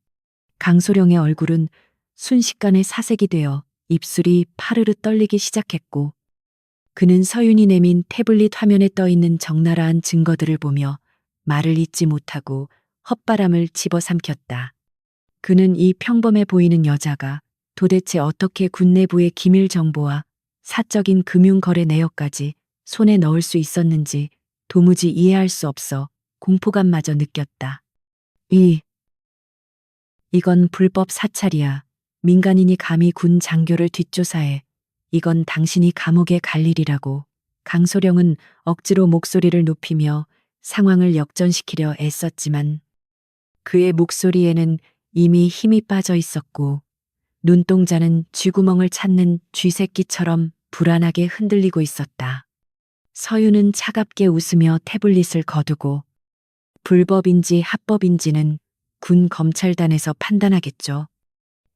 강소령의 얼굴은 순식간에 사색이 되어 입술이 파르르 떨리기 시작했고, 그는 서윤이 내민 태블릿 화면에 떠있는 적나라한 증거들을 보며 말을 잇지 못하고 헛바람을 집어삼켰다. 그는 이 평범해 보이는 여자가 도대체 어떻게 군 내부의 기밀 정보와 사적인 금융거래 내역까지 손에 넣을 수 있었는지 도무지 이해할 수 없어 공포감마저 느꼈다. 이건 불법 사찰이야. 민간인이 감히 군 장교를 뒷조사해. 이건 당신이 감옥에 갈 일이라고. 강소령은 억지로 목소리를 높이며 상황을 역전시키려 애썼지만 그의 목소리에는 이미 힘이 빠져 있었고, 눈동자는 쥐구멍을 찾는 쥐새끼처럼 불안하게 흔들리고 있었다. 서윤은 차갑게 웃으며 태블릿을 거두고, 불법인지 합법인지는 군 검찰단에서 판단하겠죠.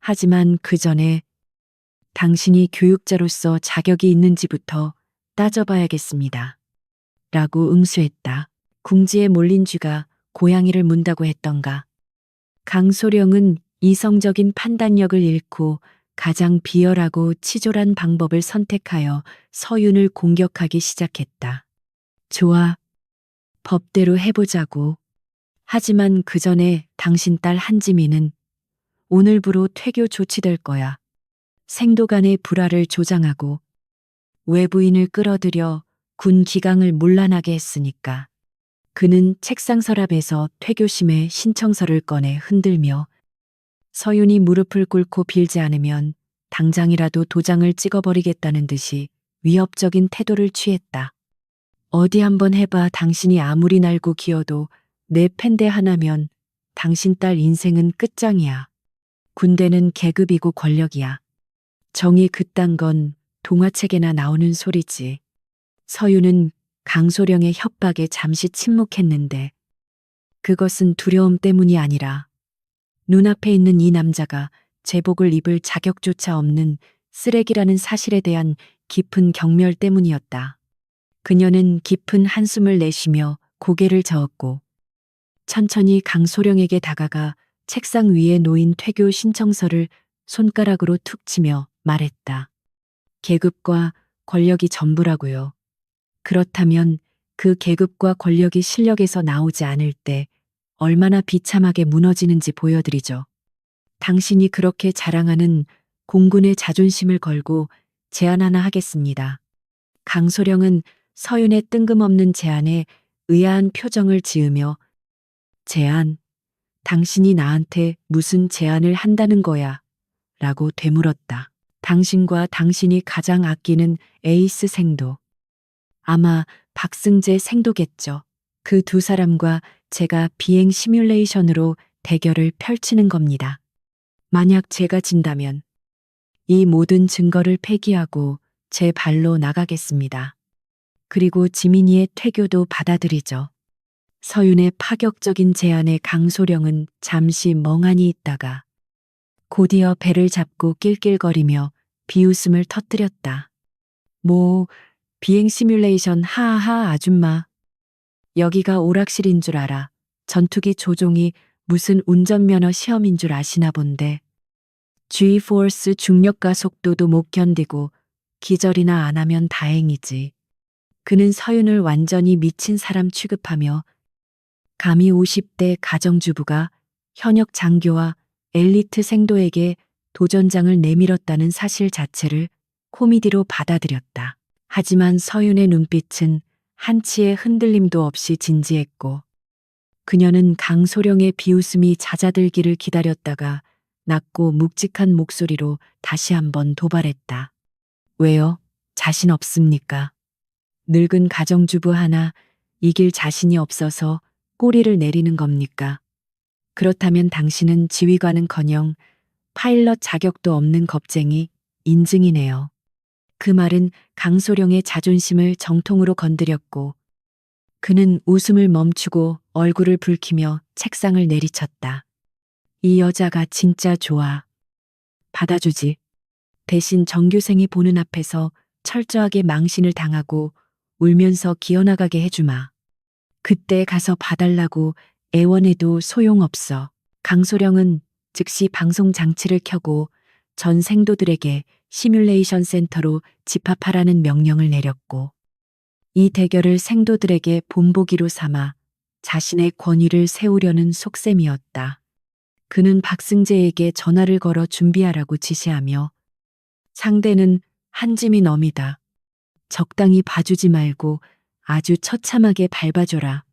하지만 그 전에 당신이 교육자로서 자격이 있는지부터 따져봐야겠습니다. 라고 응수했다. 궁지에 몰린 쥐가 고양이를 문다고 했던가. 강소령은 이성적인 판단력을 잃고 가장 비열하고 치졸한 방법을 선택하여 서윤을 공격하기 시작했다. 좋아. 법대로 해보자고. 하지만 그 전에 당신 딸 한지민은 오늘부로 퇴교 조치될 거야. 생도 간의 불화를 조장하고 외부인을 끌어들여 군 기강을 문란하게 했으니까. 그는 책상 서랍에서 퇴교심의 신청서를 꺼내 흔들며 서윤이 무릎을 꿇고 빌지 않으면 당장이라도 도장을 찍어버리겠다는 듯이 위협적인 태도를 취했다. 어디 한번 해봐. 당신이 아무리 날고 기어도 내 팬대 하나면 당신 딸 인생은 끝장이야. 군대는 계급이고 권력이야. 정이 그딴 건 동화책에나 나오는 소리지. 서윤은 강소령의 협박에 잠시 침묵했는데 그것은 두려움 때문이 아니라 눈앞에 있는 이 남자가 제복을 입을 자격조차 없는 쓰레기라는 사실에 대한 깊은 경멸 때문이었다. 그녀는 깊은 한숨을 내쉬며 고개를 저었고 천천히 강소령에게 다가가 책상 위에 놓인 퇴교 신청서를 손가락으로 툭 치며 말했다. 계급과 권력이 전부라고요. 그렇다면 그 계급과 권력이 실력에서 나오지 않을 때 얼마나 비참하게 무너지는지 보여드리죠. 당신이 그렇게 자랑하는 공군의 자존심을 걸고 제안 하나 하겠습니다. 강소령은 서윤의 뜬금없는 제안에 의아한 표정을 지으며 제안, 당신이 나한테 무슨 제안을 한다는 거야? 라고 되물었다. 당신과 당신이 가장 아끼는 에이스 생도. 아마 박승재 생도겠죠. 그 두 사람과 제가 비행 시뮬레이션으로 대결을 펼치는 겁니다. 만약 제가 진다면 이 모든 증거를 폐기하고 제 발로 나가겠습니다. 그리고 지민이의 퇴교도 받아들이죠. 서윤의 파격적인 제안에 강소령은 잠시 멍하니 있다가 곧이어 배를 잡고 낄낄거리며 비웃음을 터뜨렸다. 뭐, 비행 시뮬레이션 하하하 아줌마. 여기가 오락실인 줄 알아. 전투기 조종이 무슨 운전면허 시험인 줄 아시나 본데. G-포스 중력과 속도도 못 견디고 기절이나 안 하면 다행이지. 그는 서윤을 완전히 미친 사람 취급하며 감히 50대 가정주부가 현역 장교와 엘리트 생도에게 도전장을 내밀었다는 사실 자체를 코미디로 받아들였다. 하지만 서윤의 눈빛은 한치의 흔들림도 없이 진지했고 그녀는 강소령의 비웃음이 잦아들기를 기다렸다가 낮고 묵직한 목소리로 다시 한번 도발했다. 왜요? 자신 없습니까? 늙은 가정주부 하나 이길 자신이 없어서 꼬리를 내리는 겁니까? 그렇다면 당신은 지휘관은커녕 파일럿 자격도 없는 겁쟁이 인증이네요. 그 말은 강소령의 자존심을 정통으로 건드렸고 그는 웃음을 멈추고 얼굴을 붉히며 책상을 내리쳤다. 이 여자가 진짜 좋아. 받아주지. 대신 정교생이 보는 앞에서 철저하게 망신을 당하고 울면서 기어나가게 해주마. 그때 가서 봐달라고 애원해도 소용없어. 강소령은 즉시 방송 장치를 켜고 전 생도들에게 시뮬레이션 센터로 집합하라는 명령을 내렸고 이 대결을 생도들에게 본보기로 삼아 자신의 권위를 세우려는 속셈이었다. 그는 박승재에게 전화를 걸어 준비하라고 지시하며 상대는 한지민 어미다. 적당히 봐주지 말고 아주 처참하게 밟아줘라.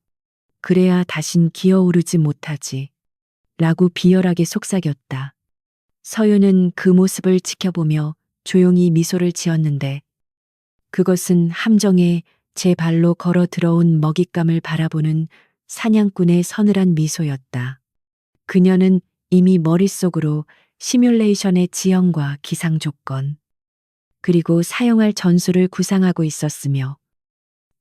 그래야 다신 기어오르지 못하지. 라고 비열하게 속삭였다. 서윤은 그 모습을 지켜보며 조용히 미소를 지었는데 그것은 함정에 제 발로 걸어 들어온 먹잇감을 바라보는 사냥꾼의 서늘한 미소였다. 그녀는 이미 머릿속으로 시뮬레이션의 지형과 기상 조건, 그리고 사용할 전술을 구상하고 있었으며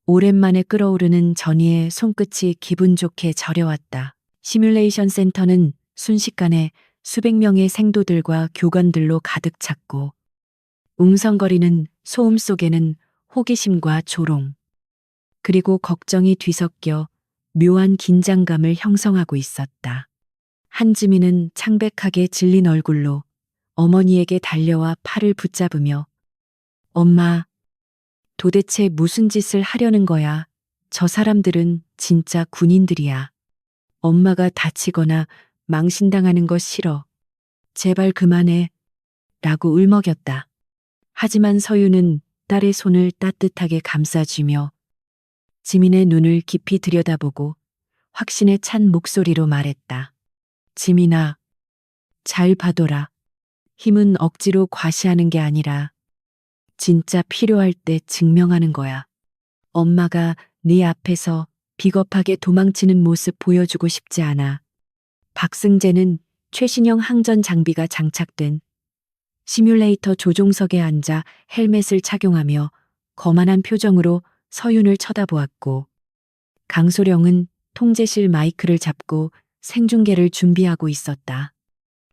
오랜만에 끓어오르는 전이의 손끝이 기분 좋게 저려왔다. 시뮬레이션 센터는 순식간에 수백 명의 생도들과 교관들로 가득 찼고 웅성거리는 소음 속에는 호기심과 조롱, 그리고 걱정이 뒤섞여 묘한 긴장감을 형성하고 있었다. 한지민은 창백하게 질린 얼굴로 어머니에게 달려와 팔을 붙잡으며 엄마, 도대체 무슨 짓을 하려는 거야? 저 사람들은 진짜 군인들이야. 엄마가 다치거나 망신당하는 거 싫어. 제발 그만해. 라고 울먹였다. 하지만 서윤은 딸의 손을 따뜻하게 감싸주며 지민의 눈을 깊이 들여다보고 확신에 찬 목소리로 말했다. 지민아, 잘 봐둬라. 힘은 억지로 과시하는 게 아니라 진짜 필요할 때 증명하는 거야. 엄마가 네 앞에서 비겁하게 도망치는 모습 보여주고 싶지 않아. 박승재는 최신형 항전 장비가 장착된 시뮬레이터 조종석에 앉아 헬멧을 착용하며 거만한 표정으로 서윤을 쳐다보았고 강소령은 통제실 마이크를 잡고 생중계를 준비하고 있었다.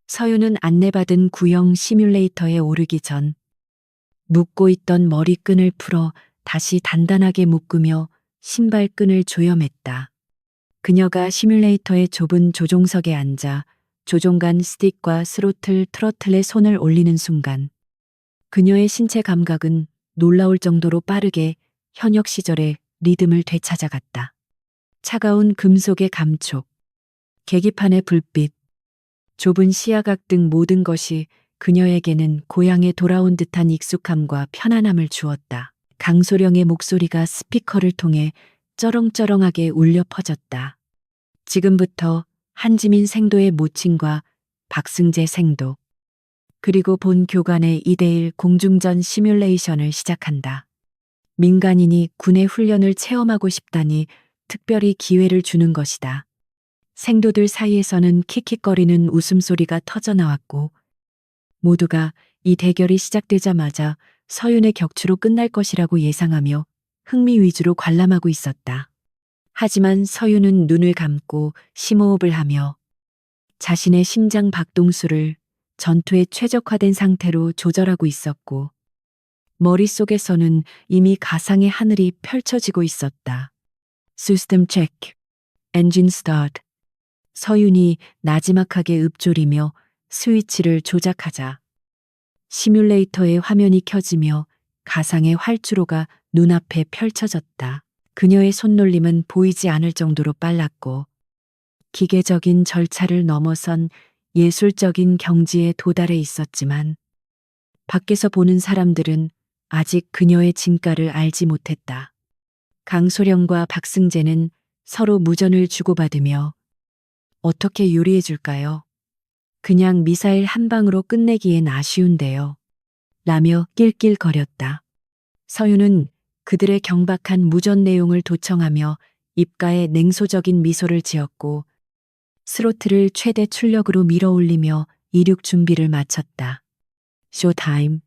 서윤은 안내받은 구형 시뮬레이터에 오르기 전 묶고 있던 머리끈을 풀어 다시 단단하게 묶으며 신발끈을 조염했다. 그녀가 시뮬레이터의 좁은 조종석에 앉아 조종간 스틱과 트로틀에 손을 올리는 순간 그녀의 신체 감각은 놀라울 정도로 빠르게 현역 시절의 리듬을 되찾아갔다. 차가운 금속의 감촉, 계기판의 불빛, 좁은 시야각 등 모든 것이 그녀에게는 고향에 돌아온 듯한 익숙함과 편안함을 주었다. 강소령의 목소리가 스피커를 통해 쩌렁쩌렁하게 울려 퍼졌다. 지금부터 한지민 생도의 모친과 박승재 생도, 그리고 본 교관의 2대1 공중전 시뮬레이션을 시작한다. 민간인이 군의 훈련을 체험하고 싶다니 특별히 기회를 주는 것이다. 생도들 사이에서는 킥킥거리는 웃음소리가 터져나왔고 모두가 이 대결이 시작되자마자 서윤의 격추로 끝날 것이라고 예상하며 흥미 위주로 관람하고 있었다. 하지만 서윤은 눈을 감고 심호흡을 하며 자신의 심장 박동수를 전투에 최적화된 상태로 조절하고 있었고 머릿속에서는 이미 가상의 하늘이 펼쳐지고 있었다. 시스템 체크, 엔진 스타트. 서윤이 나지막하게 읊조리며 스위치를 조작하자 시뮬레이터의 화면이 켜지며 가상의 활주로가 눈앞에 펼쳐졌다. 그녀의 손놀림은 보이지 않을 정도로 빨랐고 기계적인 절차를 넘어선 예술적인 경지에 도달해 있었지만 밖에서 보는 사람들은 아직 그녀의 진가를 알지 못했다. 강소령과 박승재는 서로 무전을 주고받으며 어떻게 요리해 줄까요? 그냥 미사일 한 방으로 끝내기엔 아쉬운데요. 라며 낄낄거렸다. 서윤은 그들의 경박한 무전 내용을 도청하며 입가에 냉소적인 미소를 지었고 스로틀을 최대 출력으로 밀어올리며 이륙 준비를 마쳤다. 쇼타임.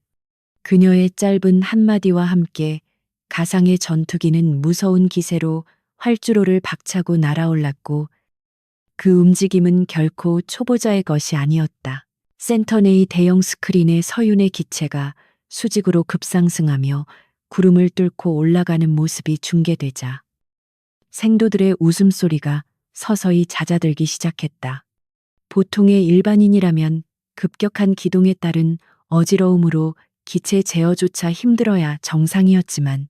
그녀의 짧은 한마디와 함께 가상의 전투기는 무서운 기세로 활주로를 박차고 날아올랐고 그 움직임은 결코 초보자의 것이 아니었다. 센터 내의 대형 스크린에 서윤의 기체가 수직으로 급상승하며 구름을 뚫고 올라가는 모습이 중계되자 생도들의 웃음소리가 서서히 잦아들기 시작했다. 보통의 일반인이라면 급격한 기동에 따른 어지러움으로 기체 제어조차 힘들어야 정상이었지만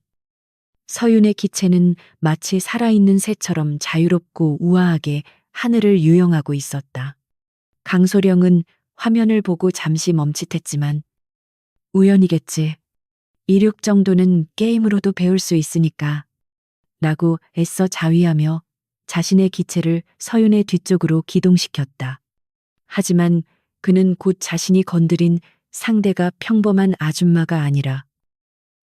서윤의 기체는 마치 살아있는 새처럼 자유롭고 우아하게 하늘을 유영하고 있었다. 강소령은 화면을 보고 잠시 멈칫했지만 우연이겠지. 이륙 정도는 게임으로도 배울 수 있으니까 라고 애써 자위하며 자신의 기체를 서윤의 뒤쪽으로 기동시켰다. 하지만 그는 곧 자신이 건드린 상대가 평범한 아줌마가 아니라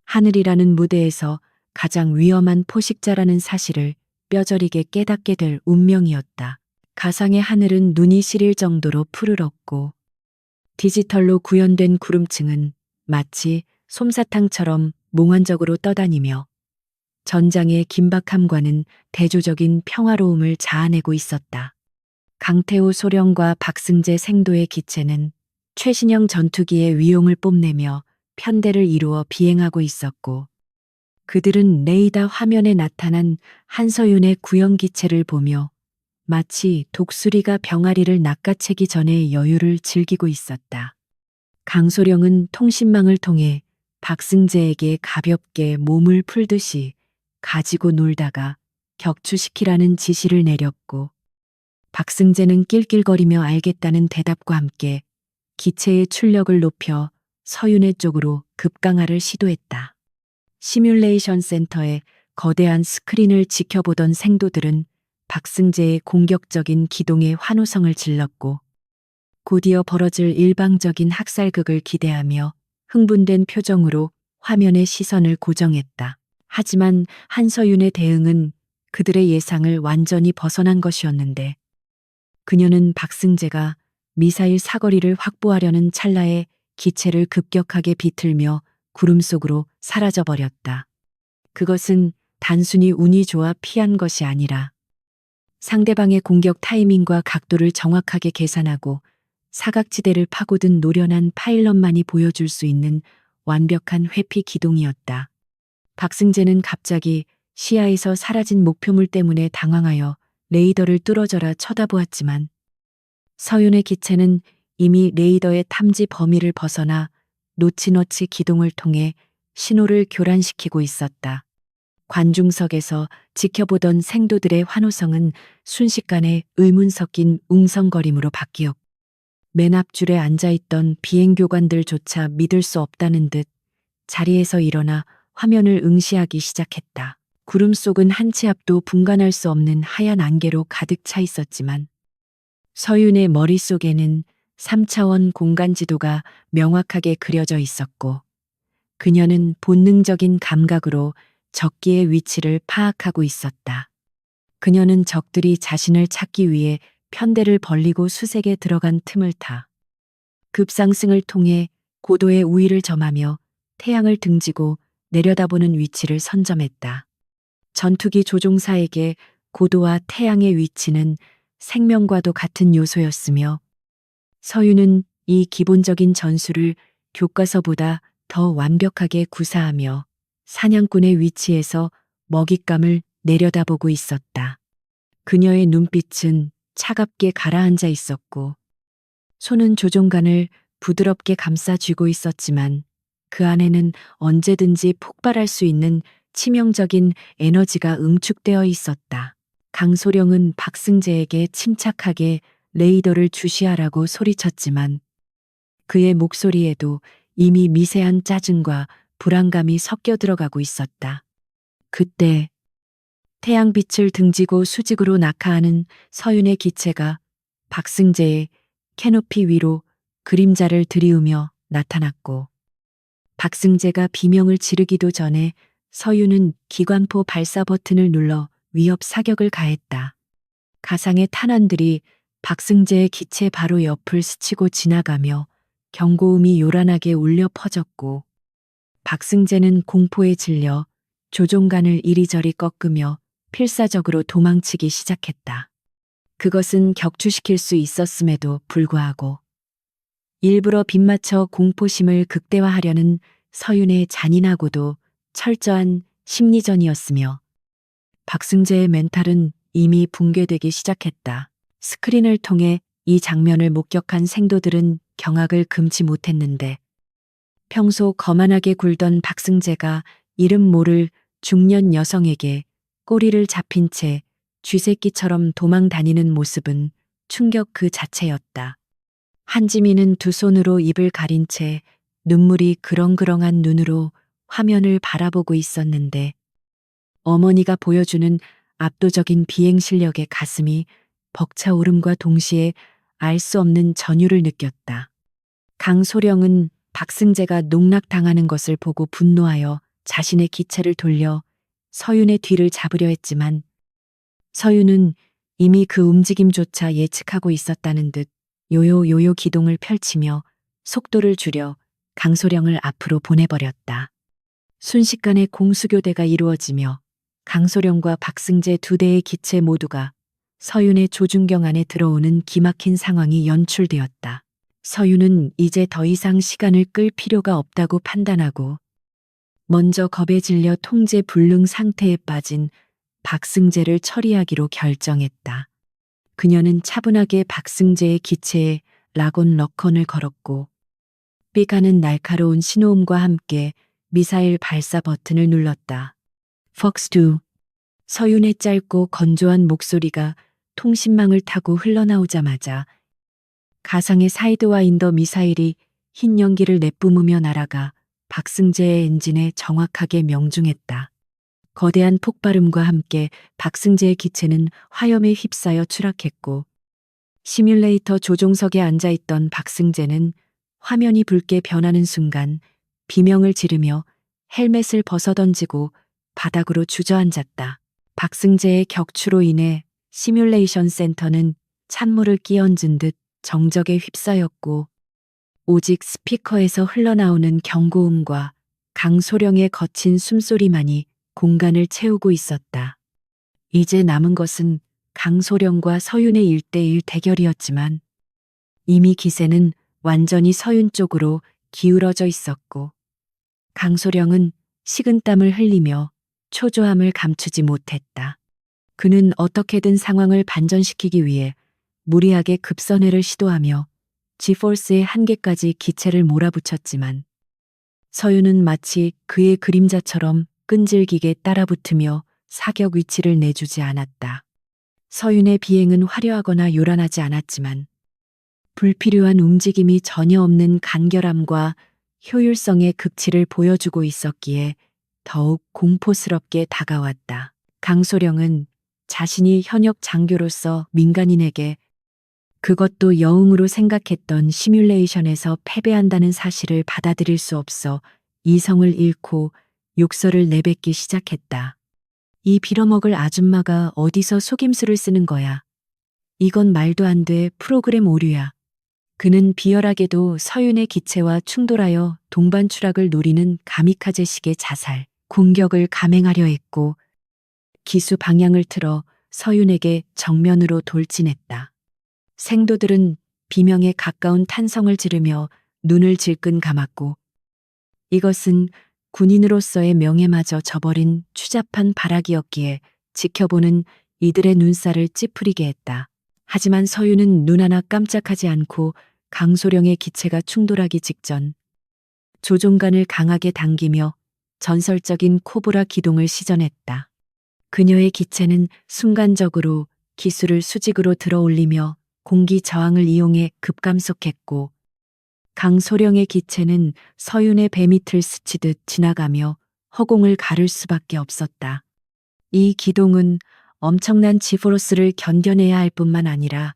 하늘이라는 무대에서 가장 위험한 포식자라는 사실을 뼈저리게 깨닫게 될 운명이었다. 가상의 하늘은 눈이 시릴 정도로 푸르렀고 디지털로 구현된 구름층은 마치 솜사탕처럼 몽환적으로 떠다니며 전장의 긴박함과는 대조적인 평화로움을 자아내고 있었다. 강태호 소령과 박승재 생도의 기체는 최신형 전투기의 위용을 뽐내며 편대를 이루어 비행하고 있었고 그들은 레이더 화면에 나타난 한서윤의 구형 기체를 보며 마치 독수리가 병아리를 낚아채기 전에 여유를 즐기고 있었다. 강소령은 통신망을 통해 박승재에게 가볍게 몸을 풀듯이 가지고 놀다가 격추시키라는 지시를 내렸고 박승재는 낄낄거리며 알겠다는 대답과 함께 기체의 출력을 높여 서윤의 쪽으로 급강하를 시도했다. 시뮬레이션 센터의 거대한 스크린을 지켜보던 생도들은 박승재의 공격적인 기동에 환호성을 질렀고 곧이어 벌어질 일방적인 학살극을 기대하며 흥분된 표정으로 화면의 시선을 고정했다. 하지만 한서윤의 대응은 그들의 예상을 완전히 벗어난 것이었는데 그녀는 박승재가 미사일 사거리를 확보하려는 찰나에 기체를 급격하게 비틀며 구름 속으로 사라져버렸다. 그것은 단순히 운이 좋아 피한 것이 아니라 상대방의 공격 타이밍과 각도를 정확하게 계산하고 사각지대를 파고든 노련한 파일럿만이 보여줄 수 있는 완벽한 회피 기동이었다. 박승재는 갑자기 시야에서 사라진 목표물 때문에 당황하여 레이더를 뚫어져라 쳐다보았지만 서윤의 기체는 이미 레이더의 탐지 범위를 벗어나 노치너치 기동을 통해 신호를 교란시키고 있었다. 관중석에서 지켜보던 생도들의 환호성은 순식간에 의문 섞인 웅성거림으로 바뀌었고 맨 앞줄에 앉아있던 비행교관들조차 믿을 수 없다는 듯 자리에서 일어나 화면을 응시하기 시작했다. 구름 속은 한 치 앞도 분간할 수 없는 하얀 안개로 가득 차 있었지만 서윤의 머릿속에는 3차원 공간 지도가 명확하게 그려져 있었고 그녀는 본능적인 감각으로 적기의 위치를 파악하고 있었다. 그녀는 적들이 자신을 찾기 위해 편대를 벌리고 수색에 들어간 틈을 타 급상승을 통해 고도의 우위를 점하며 태양을 등지고 내려다보는 위치를 선점했다. 전투기 조종사에게 고도와 태양의 위치는 생명과도 같은 요소였으며 서윤은 이 기본적인 전술을 교과서보다 더 완벽하게 구사하며 사냥꾼의 위치에서 먹잇감을 내려다보고 있었다. 그녀의 눈빛은 차갑게 가라앉아 있었고 손은 조종관을 부드럽게 감싸쥐고 있었지만 그 안에는 언제든지 폭발할 수 있는 치명적인 에너지가 응축되어 있었다. 강소령은 박승재에게 침착하게 레이더를 주시하라고 소리쳤지만 그의 목소리에도 이미 미세한 짜증과 불안감이 섞여 들어가고 있었다. 그때 태양빛을 등지고 수직으로 낙하하는 서윤의 기체가 박승재의 캐노피 위로 그림자를 들이우며 나타났고 박승재가 비명을 지르기도 전에 서윤은 기관포 발사 버튼을 눌러 위협 사격을 가했다. 가상의 탄환들이 박승재의 기체 바로 옆을 스치고 지나가며 경고음이 요란하게 울려 퍼졌고 박승재는 공포에 질려 조종관을 이리저리 꺾으며 필사적으로 도망치기 시작했다. 그것은 격추시킬 수 있었음에도 불구하고 일부러 빗맞춰 공포심을 극대화하려는 서윤의 잔인하고도 철저한 심리전이었으며 박승재의 멘탈은 이미 붕괴되기 시작했다. 스크린을 통해 이 장면을 목격한 생도들은 경악을 금치 못했는데 평소 거만하게 굴던 박승재가 이름 모를 중년 여성에게 꼬리를 잡힌 채 쥐새끼처럼 도망 다니는 모습은 충격 그 자체였다. 한지민은 두 손으로 입을 가린 채 눈물이 그렁그렁한 눈으로 화면을 바라보고 있었는데 어머니가 보여주는 압도적인 비행 실력에 가슴이 벅차오름과 동시에 알 수 없는 전율을 느꼈다. 강소령은 박승재가 농락당하는 것을 보고 분노하여 자신의 기체를 돌려 서윤의 뒤를 잡으려 했지만 서윤은 이미 그 움직임조차 예측하고 있었다는 듯 요요 기동을 펼치며 속도를 줄여 강소령을 앞으로 보내버렸다. 순식간에 공수교대가 이루어지며 강소령과 박승재 두 대의 기체 모두가 서윤의 조준경 안에 들어오는 기막힌 상황이 연출되었다. 서윤은 이제 더 이상 시간을 끌 필요가 없다고 판단하고 먼저 겁에 질려 통제 불능 상태에 빠진 박승재를 처리하기로 결정했다. 그녀는 차분하게 박승재의 기체에 라곤 럭컨을 걸었고 삐가는 날카로운 신호음과 함께 미사일 발사 버튼을 눌렀다. 폭스2. 서윤의 짧고 건조한 목소리가 통신망을 타고 흘러나오자마자 가상의 사이드와인더 미사일이 흰 연기를 내뿜으며 날아가 박승재의 엔진에 정확하게 명중했다. 거대한 폭발음과 함께 박승재의 기체는 화염에 휩싸여 추락했고 시뮬레이터 조종석에 앉아있던 박승재는 화면이 붉게 변하는 순간 비명을 지르며 헬멧을 벗어던지고 바닥으로 주저앉았다. 박승재의 격추로 인해 시뮬레이션 센터는 찬물을 끼얹은 듯 정적에 휩싸였고 오직 스피커에서 흘러나오는 경고음과 강소령의 거친 숨소리만이 공간을 채우고 있었다. 이제 남은 것은 강소령과 서윤의 1대1 대결이었지만 이미 기세는 완전히 서윤 쪽으로 기울어져 있었고 강소령은 식은땀을 흘리며 초조함을 감추지 못했다. 그는 어떻게든 상황을 반전시키기 위해 무리하게 급선회를 시도하며 Gforce의 한계까지 기체를 몰아붙였지만 서윤은 마치 그의 그림자처럼 끈질기게 따라붙으며 사격 위치를 내주지 않았다. 서윤의 비행은 화려하거나 요란하지 않았지만 불필요한 움직임이 전혀 없는 간결함과 효율성의 극치를 보여주고 있었기에 더욱 공포스럽게 다가왔다. 강소령은 자신이 현역 장교로서 민간인에게, 그것도 영웅으로 생각했던 시뮬레이션에서 패배한다는 사실을 받아들일 수 없어 이성을 잃고 욕설을 내뱉기 시작했다. 이 빌어먹을 아줌마가 어디서 속임수를 쓰는 거야. 이건 말도 안 돼. 프로그램 오류야. 그는 비열하게도 서윤의 기체와 충돌하여 동반 추락을 노리는 가미카제식의 자살 공격을 감행하려 했고 기수 방향을 틀어 서윤에게 정면으로 돌진했다. 생도들은 비명에 가까운 탄성을 지르며 눈을 질끈 감았고 이것은 군인으로서의 명예마저 저버린 추잡한 발악이었기에 지켜보는 이들의 눈살을 찌푸리게 했다. 하지만 서윤은 눈 하나 깜짝하지 않고 강소령의 기체가 충돌하기 직전 조종간을 강하게 당기며 전설적인 코브라 기동을 시전했다. 그녀의 기체는 순간적으로 기술을 수직으로 들어 올리며 공기 저항을 이용해 급감속했고 강소령의 기체는 서윤의 배밑을 스치듯 지나가며 허공을 가를 수밖에 없었다. 이 기동은 엄청난 지포로스를 견뎌내야 할 뿐만 아니라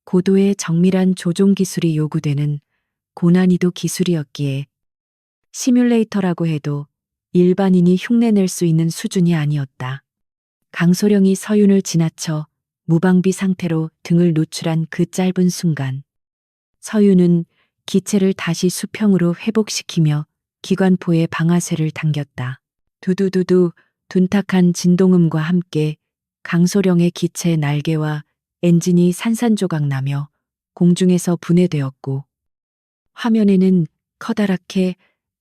고도의 정밀한 조종 기술이 요구되는 고난이도 기술이었기에 시뮬레이터라고 해도 일반인이 흉내낼 수 있는 수준이 아니었다. 강소령이 서윤을 지나쳐 무방비 상태로 등을 노출한 그 짧은 순간 서윤은 기체를 다시 수평으로 회복시키며 기관포의 방아쇠를 당겼다. 두두두두 둔탁한 진동음과 함께 강소령의 기체 날개와 엔진이 산산조각 나며 공중에서 분해되었고 화면에는 커다랗게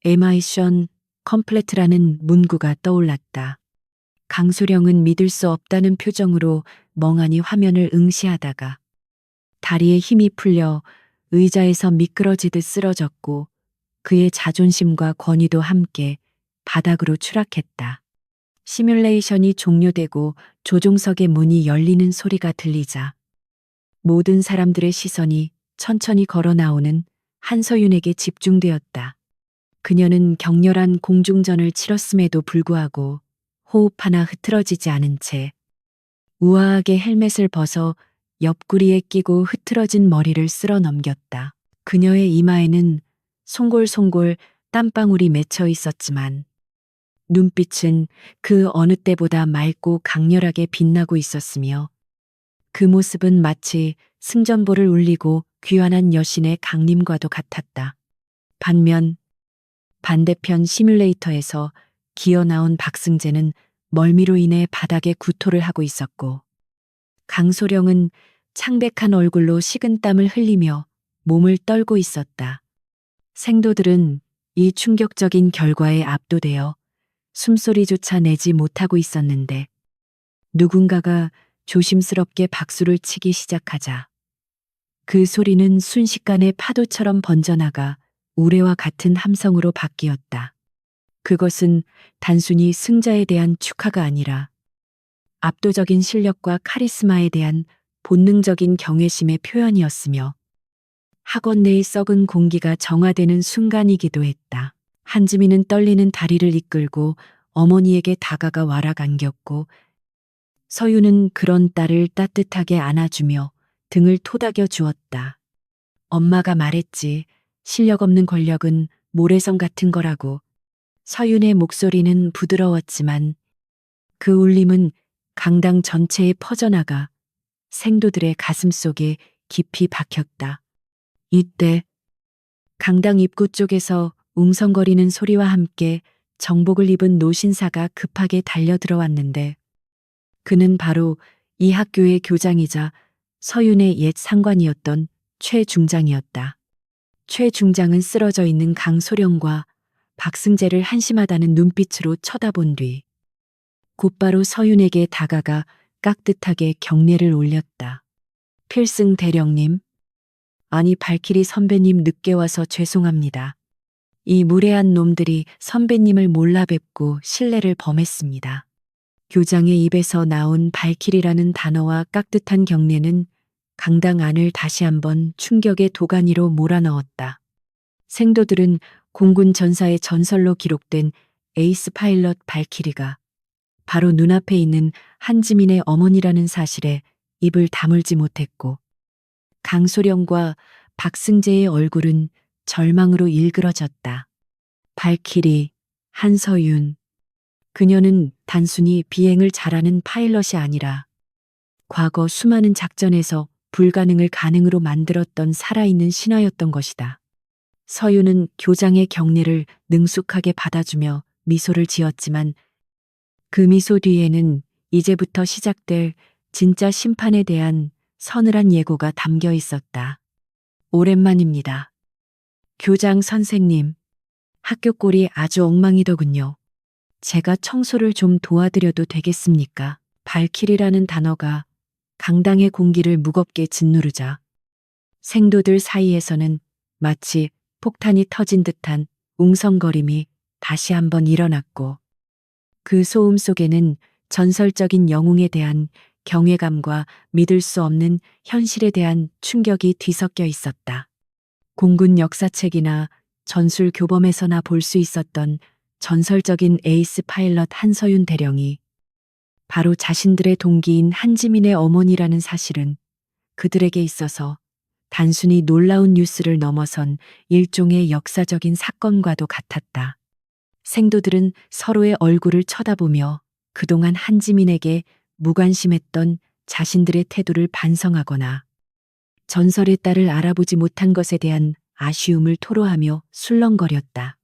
에마이션 컴플레트라는 문구가 떠올랐다. 강소령은 믿을 수 없다는 표정으로 멍하니 화면을 응시하다가 다리에 힘이 풀려 의자에서 미끄러지듯 쓰러졌고 그의 자존심과 권위도 함께 바닥으로 추락했다. 시뮬레이션이 종료되고 조종석의 문이 열리는 소리가 들리자 모든 사람들의 시선이 천천히 걸어 나오는 한서윤에게 집중되었다. 그녀는 격렬한 공중전을 치렀음에도 불구하고 호흡 하나 흐트러지지 않은 채 우아하게 헬멧을 벗어 옆구리에 끼고 흐트러진 머리를 쓸어 넘겼다. 그녀의 이마에는 송골송골 땀방울이 맺혀 있었지만 눈빛은 그 어느 때보다 맑고 강렬하게 빛나고 있었으며 그 모습은 마치 승전보를 울리고 귀환한 여신의 강림과도 같았다. 반면 반대편 시뮬레이터에서 기어 나온 박승재는 멀미로 인해 바닥에 구토를 하고 있었고 강소령은 창백한 얼굴로 식은땀을 흘리며 몸을 떨고 있었다. 생도들은 이 충격적인 결과에 압도되어 숨소리조차 내지 못하고 있었는데 누군가가 조심스럽게 박수를 치기 시작하자 그 소리는 순식간에 파도처럼 번져나가 우레와 같은 함성으로 바뀌었다. 그것은 단순히 승자에 대한 축하가 아니라 압도적인 실력과 카리스마에 대한 본능적인 경외심의 표현이었으며 학원 내의 썩은 공기가 정화되는 순간이기도 했다. 한지민은 떨리는 다리를 이끌고 어머니에게 다가가 와락 안겼고 서윤은 그런 딸을 따뜻하게 안아주며 등을 토닥여 주었다. 엄마가 말했지. 실력 없는 권력은 모래성 같은 거라고. 서윤의 목소리는 부드러웠지만 그 울림은 강당 전체에 퍼져나가 생도들의 가슴 속에 깊이 박혔다. 이때 강당 입구 쪽에서 웅성거리는 소리와 함께 정복을 입은 노신사가 급하게 달려들어왔는데 그는 바로 이 학교의 교장이자 서윤의 옛 상관이었던 최 중장이었다. 최 중장은 쓰러져 있는 강소령과 박승재를 한심하다는 눈빛으로 쳐다본 뒤 곧바로 서윤에게 다가가 깍듯하게 경례를 올렸다. 필승 대령님. 아니 발키리 선배님 늦게 와서 죄송합니다. 이 무례한 놈들이 선배님을 몰라 뵙고 신뢰를 범했습니다. 교장의 입에서 나온 발키리라는 단어와 깍듯한 경례는 강당 안을 다시 한번 충격의 도가니로 몰아넣었다. 생도들은 공군 전사의 전설로 기록된 에이스 파일럿 발키리가 바로 눈앞에 있는 한지민의 어머니라는 사실에 입을 다물지 못했고, 강소령과 박승재의 얼굴은 절망으로 일그러졌다. 발키리, 한서윤. 그녀는 단순히 비행을 잘하는 파일럿이 아니라 과거 수많은 작전에서 불가능을 가능으로 만들었던 살아있는 신화였던 것이다. 서윤은 교장의 경례를 능숙하게 받아주며 미소를 지었지만 그 미소 뒤에는 이제부터 시작될 진짜 심판에 대한 서늘한 예고가 담겨 있었다. 오랜만입니다. 교장 선생님, 학교 꼴이 아주 엉망이더군요. 제가 청소를 좀 도와드려도 되겠습니까? 발키리라는 단어가 강당의 공기를 무겁게 짓누르자 생도들 사이에서는 마치 폭탄이 터진 듯한 웅성거림이 다시 한번 일어났고, 그 소음 속에는 전설적인 영웅에 대한 경외감과 믿을 수 없는 현실에 대한 충격이 뒤섞여 있었다. 공군 역사책이나 전술 교범에서나 볼 수 있었던 전설적인 에이스 파일럿 한서윤 대령이 바로 자신들의 동기인 한지민의 어머니라는 사실은 그들에게 있어서 단순히 놀라운 뉴스를 넘어선 일종의 역사적인 사건과도 같았다. 생도들은 서로의 얼굴을 쳐다보며 그동안 한지민에게 무관심했던 자신들의 태도를 반성하거나 전설의 딸을 알아보지 못한 것에 대한 아쉬움을 토로하며 술렁거렸다.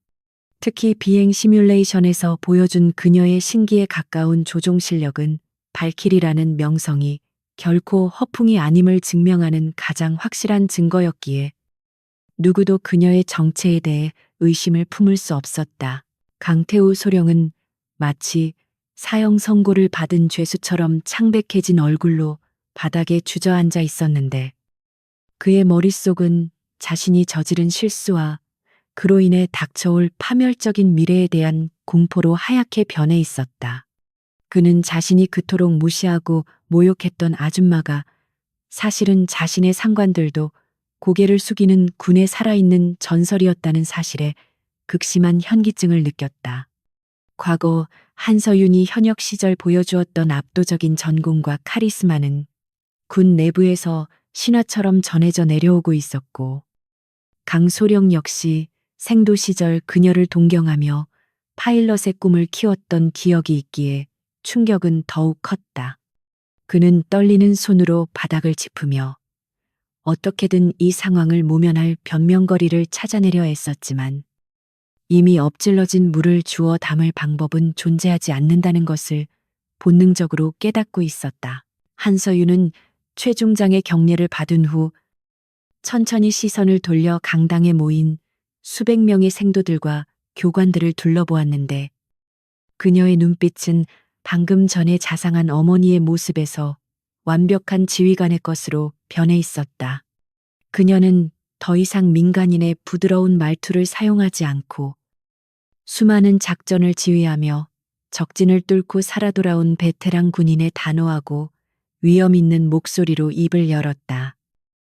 특히 비행 시뮬레이션에서 보여준 그녀의 신기에 가까운 조종 실력은 발키리라는 명성이 결코 허풍이 아님을 증명하는 가장 확실한 증거였기에 누구도 그녀의 정체에 대해 의심을 품을 수 없었다. 강태우 소령은 마치 사형 선고를 받은 죄수처럼 창백해진 얼굴로 바닥에 주저앉아 있었는데, 그의 머릿속은 자신이 저지른 실수와 그로 인해 닥쳐올 파멸적인 미래에 대한 공포로 하얗게 변해 있었다. 그는 자신이 그토록 무시하고 모욕했던 아줌마가 사실은 자신의 상관들도 고개를 숙이는 군에 살아있는 전설이었다는 사실에 극심한 현기증을 느꼈다. 과거 한서윤이 현역 시절 보여주었던 압도적인 전공과 카리스마는 군 내부에서 신화처럼 전해져 내려오고 있었고, 강소령 역시 생도 시절 그녀를 동경하며 파일럿의 꿈을 키웠던 기억이 있기에 충격은 더욱 컸다. 그는 떨리는 손으로 바닥을 짚으며 어떻게든 이 상황을 모면할 변명거리를 찾아내려 애썼지만 이미 엎질러진 물을 주워 담을 방법은 존재하지 않는다는 것을 본능적으로 깨닫고 있었다. 한서윤은 최 중장의 경례를 받은 후 천천히 시선을 돌려 강당에 모인 수백 명의 생도들과 교관들을 둘러보았는데, 그녀의 눈빛은 방금 전에 자상한 어머니의 모습에서 완벽한 지휘관의 것으로 변해 있었다. 그녀는 더 이상 민간인의 부드러운 말투를 사용하지 않고 수많은 작전을 지휘하며 적진을 뚫고 살아 돌아온 베테랑 군인의 단호하고 위험 있는 목소리로 입을 열었다.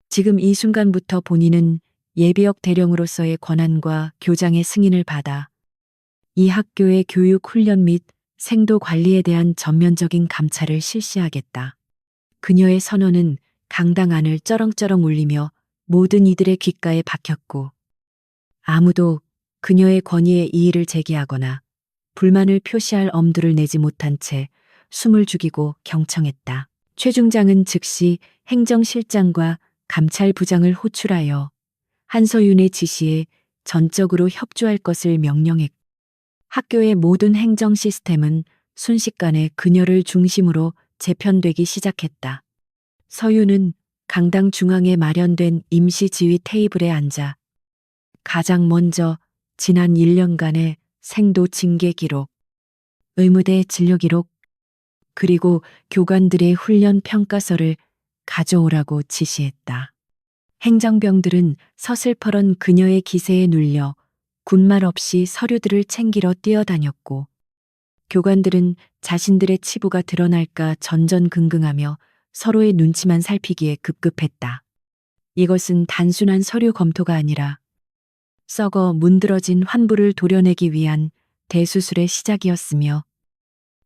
지금 이 순간부터 본인은 예비역 대령으로서의 권한과 교장의 승인을 받아 이 학교의 교육 훈련 및 생도 관리에 대한 전면적인 감찰을 실시하겠다. 그녀의 선언은 강당 안을 쩌렁쩌렁 울리며 모든 이들의 귓가에 박혔고, 아무도 그녀의 권위에 이의를 제기하거나 불만을 표시할 엄두를 내지 못한 채 숨을 죽이고 경청했다. 최 중장은 즉시 행정실장과 감찰부장을 호출하여 한서윤의 지시에 전적으로 협조할 것을 명령했고, 학교의 모든 행정 시스템은 순식간에 그녀를 중심으로 재편되기 시작했다. 서윤은 강당 중앙에 마련된 임시 지휘 테이블에 앉아 가장 먼저 지난 1년간의 생도 징계 기록, 의무대 진료 기록, 그리고 교관들의 훈련 평가서를 가져오라고 지시했다. 행정병들은 서슬퍼런 그녀의 기세에 눌려 군말 없이 서류들을 챙기러 뛰어다녔고, 교관들은 자신들의 치부가 드러날까 전전긍긍하며 서로의 눈치만 살피기에 급급했다. 이것은 단순한 서류 검토가 아니라 썩어 문드러진 환부를 도려내기 위한 대수술의 시작이었으며,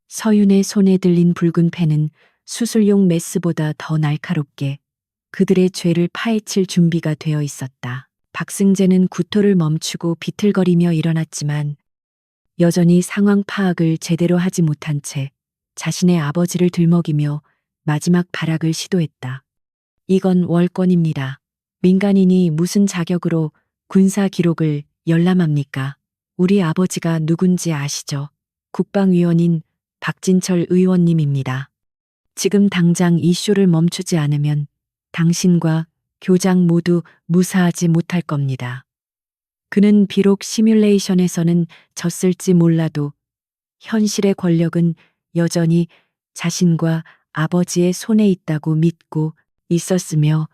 서윤의 손에 들린 붉은 펜은 수술용 메스보다 더 날카롭게 그들의 죄를 파헤칠 준비가 되어 있었다. 박승재는 구토를 멈추고 비틀거리며 일어났지만 여전히 상황 파악을 제대로 하지 못한 채 자신의 아버지를 들먹이며 마지막 발악을 시도했다. 이건 월권입니다. 민간인이 무슨 자격으로 군사 기록을 열람합니까? 우리 아버지가 누군지 아시죠? 국방위원인 박진철 의원님입니다. 지금 당장 이 쇼를 멈추지 않으면 당신과 교장 모두 무사하지 못할 겁니다. 그는 비록 시뮬레이션에서는 졌을지 몰라도 현실의 권력은 여전히 자신과 아버지의 손에 있다고 믿고 있었으며,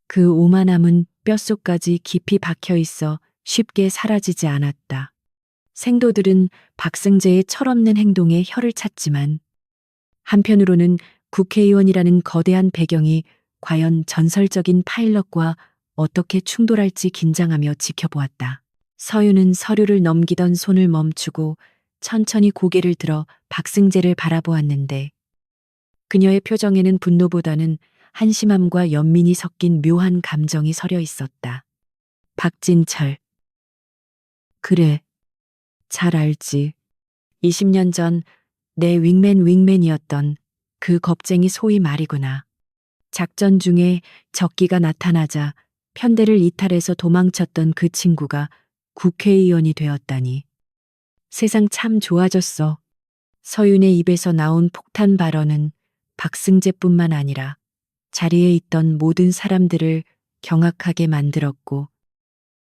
그 오만함은 뼛속까지 깊이 박혀 있어 쉽게 사라지지 않았다. 생도들은 박승재의 철없는 행동에 혀를 찼지만, 한편으로는 국회의원이라는 거대한 배경이 과연 전설적인 파일럿과 어떻게 충돌할지 긴장하며 지켜보았다. 서윤은 서류를 넘기던 손을 멈추고 천천히 고개를 들어 박승재를 바라보았는데, 그녀의 표정에는 분노보다는 한심함과 연민이 섞인 묘한 감정이 서려 있었다. 박진철. 그래, 잘 알지. 20년 전 내 윙맨이었던 그 겁쟁이 소위 말이구나. 작전 중에 적기가 나타나자 편대를 이탈해서 도망쳤던 그 친구가 국회의원이 되었다니. 세상 참 좋아졌어. 서윤의 입에서 나온 폭탄 발언은 박승재뿐만 아니라 자리에 있던 모든 사람들을 경악하게 만들었고,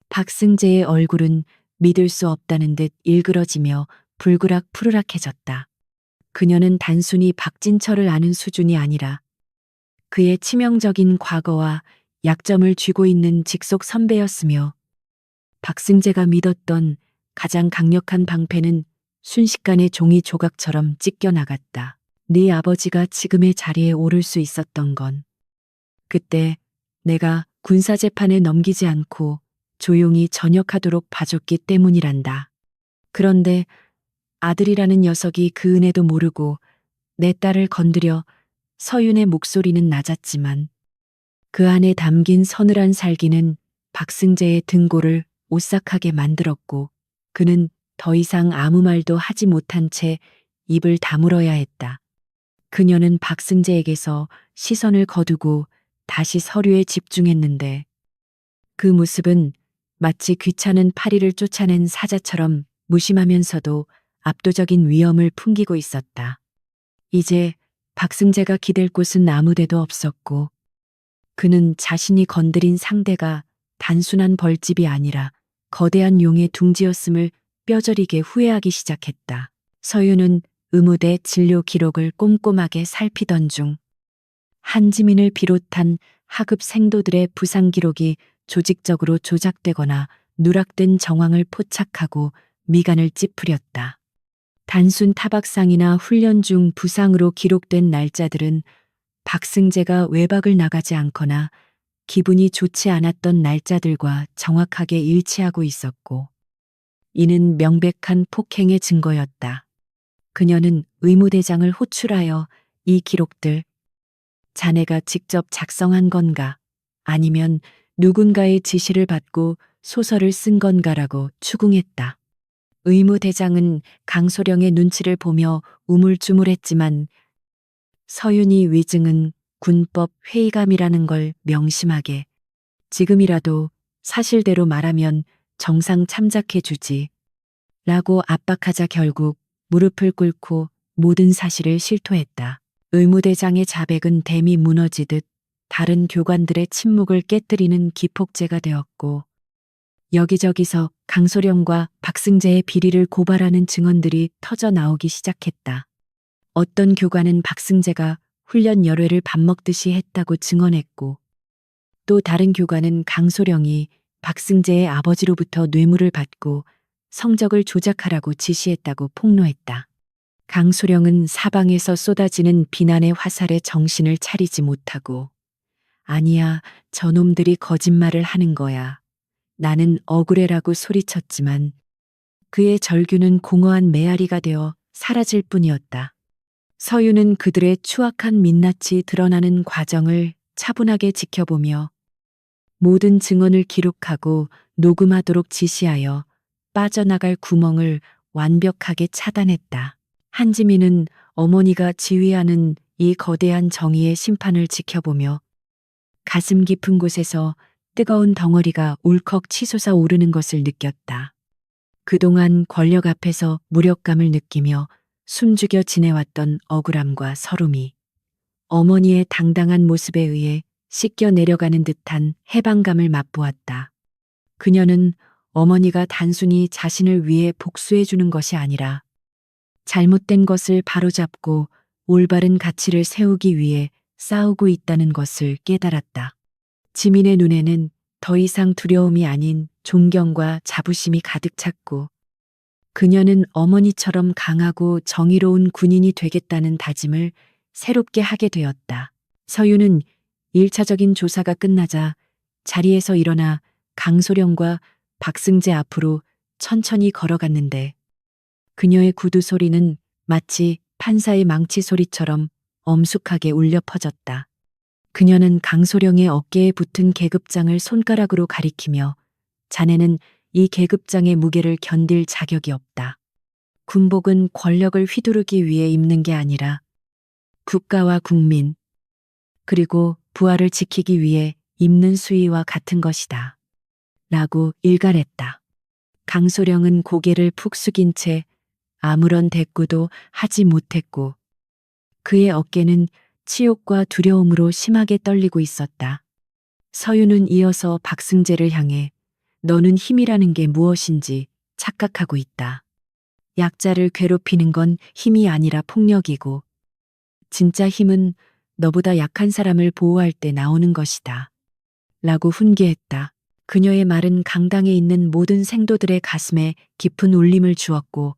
박승재의 얼굴은 믿을 수 없다는 듯 일그러지며 불그락 푸르락해졌다. 그녀는 단순히 박진철을 아는 수준이 아니라 그의 치명적인 과거와 약점을 쥐고 있는 직속 선배였으며, 박승재가 믿었던 가장 강력한 방패는 순식간에 종이 조각처럼 찢겨나갔다. 네 아버지가 지금의 자리에 오를 수 있었던 건 그때 내가 군사재판에 넘기지 않고 조용히 전역하도록 봐줬기 때문이란다. 그런데 아들이라는 녀석이 그 은혜도 모르고 내 딸을 건드려. 서윤의 목소리는 낮았지만 그 안에 담긴 서늘한 살기는 박승재의 등골을 오싹하게 만들었고, 그는 더 이상 아무 말도 하지 못한 채 입을 다물어야 했다. 그녀는 박승재에게서 시선을 거두고 다시 서류에 집중했는데, 그 모습은 마치 귀찮은 파리를 쫓아낸 사자처럼 무심하면서도 압도적인 위엄을 풍기고 있었다. 이제 박승재가 기댈 곳은 아무데도 없었고, 그는 자신이 건드린 상대가 단순한 벌집이 아니라 거대한 용의 둥지였음을 뼈저리게 후회하기 시작했다. 서윤은 의무대 진료 기록을 꼼꼼하게 살피던 중 한지민을 비롯한 하급 생도들의 부상 기록이 조직적으로 조작되거나 누락된 정황을 포착하고 미간을 찌푸렸다. 단순 타박상이나 훈련 중 부상으로 기록된 날짜들은 박승재가 외박을 나가지 않거나 기분이 좋지 않았던 날짜들과 정확하게 일치하고 있었고, 이는 명백한 폭행의 증거였다. 그녀는 의무대장을 호출하여 이 기록들, 자네가 직접 작성한 건가, 아니면 누군가의 지시를 받고 소설을 쓴 건가라고 추궁했다. 의무대장은 강소령의 눈치를 보며 우물쭈물했지만, 서윤이 위증은 군법 회의감이라는 걸 명심하게, 지금이라도 사실대로 말하면 정상 참작해 주지 라고 압박하자 결국 무릎을 꿇고 모든 사실을 실토했다. 의무대장의 자백은 댐이 무너지듯 다른 교관들의 침묵을 깨뜨리는 기폭제가 되었고, 여기저기서 강소령과 박승재의 비리를 고발하는 증언들이 터져 나오기 시작했다. 어떤 교관은 박승재가 훈련 열흘을 밥 먹듯이 했다고 증언했고, 또 다른 교관은 강소령이 박승재의 아버지로부터 뇌물을 받고 성적을 조작하라고 지시했다고 폭로했다. 강소령은 사방에서 쏟아지는 비난의 화살에 정신을 차리지 못하고, 아니야, 저놈들이 거짓말을 하는 거야. 나는 억울해라고 소리쳤지만 그의 절규는 공허한 메아리가 되어 사라질 뿐이었다. 서유는 그들의 추악한 민낯이 드러나는 과정을 차분하게 지켜보며 모든 증언을 기록하고 녹음하도록 지시하여 빠져나갈 구멍을 완벽하게 차단했다. 한지민은 어머니가 지휘하는 이 거대한 정의의 심판을 지켜보며 가슴 깊은 곳에서 뜨거운 덩어리가 울컥 치솟아 오르는 것을 느꼈다. 그동안 권력 앞에서 무력감을 느끼며 숨죽여 지내왔던 억울함과 서름이 어머니의 당당한 모습에 의해 씻겨 내려가는 듯한 해방감을 맛보았다. 그녀는 어머니가 단순히 자신을 위해 복수해 주는 것이 아니라 잘못된 것을 바로잡고 올바른 가치를 세우기 위해 싸우고 있다는 것을 깨달았다. 지민의 눈에는 더 이상 두려움이 아닌 존경과 자부심이 가득 찼고, 그녀는 어머니처럼 강하고 정의로운 군인이 되겠다는 다짐을 새롭게 하게 되었다. 서유는 1차적인 조사가 끝나자 자리에서 일어나 강소령과 박승재 앞으로 천천히 걸어갔는데, 그녀의 구두 소리는 마치 판사의 망치 소리처럼 엄숙하게 울려 퍼졌다. 그녀는 강소령의 어깨에 붙은 계급장을 손가락으로 가리키며 자네는 이 계급장의 무게를 견딜 자격이 없다. 군복은 권력을 휘두르기 위해 입는 게 아니라 국가와 국민, 그리고 부하를 지키기 위해 입는 수의와 같은 것이다. 라고 일갈했다. 강소령은 고개를 푹 숙인 채 아무런 대꾸도 하지 못했고, 그의 어깨는 치욕과 두려움으로 심하게 떨리고 있었다. 서유는 이어서 박승재를 향해 너는 힘이라는 게 무엇인지 착각하고 있다. 약자를 괴롭히는 건 힘이 아니라 폭력이고, 진짜 힘은 너보다 약한 사람을 보호할 때 나오는 것이다. 라고 훈계했다. 그녀의 말은 강당에 있는 모든 생도들의 가슴에 깊은 울림을 주었고,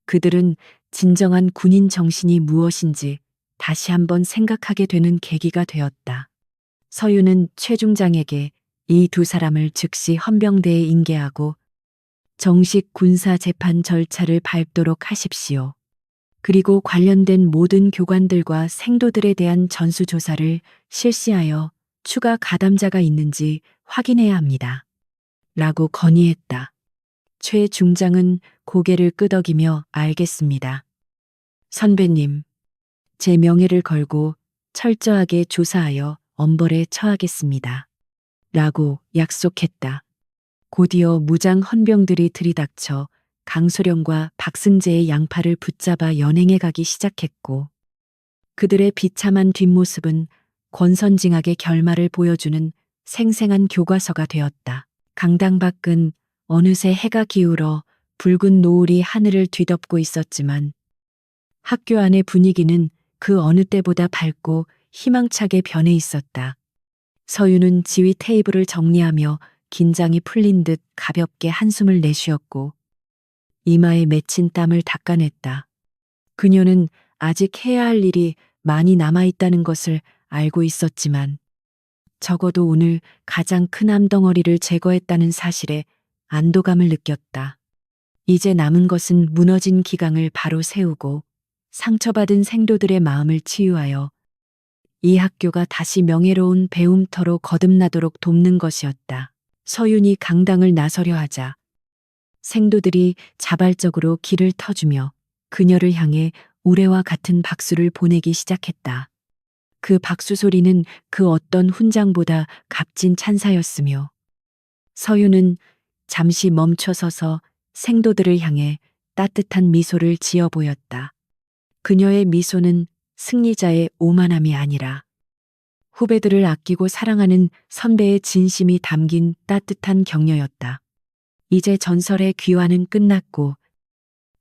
그들은 진정한 군인 정신이 무엇인지 다시 한번 생각하게 되는 계기가 되었다. 서유는 최 중장에게 이 두 사람을 즉시 헌병대에 인계하고 정식 군사 재판 절차를 밟도록 하십시오. 그리고 관련된 모든 교관들과 생도들에 대한 전수조사를 실시하여 추가 가담자가 있는지 확인해야 합니다. 라고 건의했다. 최 중장은 고개를 끄덕이며 알겠습니다. 선배님, 제 명예를 걸고 철저하게 조사하여 엄벌에 처하겠습니다. 라고 약속했다. 곧이어 무장 헌병들이 들이닥쳐 강소령과 박승재의 양팔을 붙잡아 연행해 가기 시작했고, 그들의 비참한 뒷모습은 권선징악의 결말을 보여주는 생생한 교과서가 되었다. 강당 밖은 어느새 해가 기울어 붉은 노을이 하늘을 뒤덮고 있었지만 학교 안의 분위기는 그 어느 때보다 밝고 희망차게 변해 있었다. 서유는 지휘 테이블을 정리하며 긴장이 풀린 듯 가볍게 한숨을 내쉬었고 이마에 맺힌 땀을 닦아냈다. 그녀는 아직 해야 할 일이 많이 남아있다는 것을 알고 있었지만 적어도 오늘 가장 큰 암덩어리를 제거했다는 사실에 안도감을 느꼈다. 이제 남은 것은 무너진 기강을 바로 세우고 상처받은 생도들의 마음을 치유하여 이 학교가 다시 명예로운 배움터로 거듭나도록 돕는 것이었다. 서윤이 강당을 나서려 하자 생도들이 자발적으로 길을 터주며 그녀를 향해 우레와 같은 박수를 보내기 시작했다. 그 박수 소리는 그 어떤 훈장보다 값진 찬사였으며 서윤은 잠시 멈춰서서 생도들을 향해 따뜻한 미소를 지어 보였다. 그녀의 미소는 승리자의 오만함이 아니라 후배들을 아끼고 사랑하는 선배의 진심이 담긴 따뜻한 격려였다. 이제 전설의 귀환은 끝났고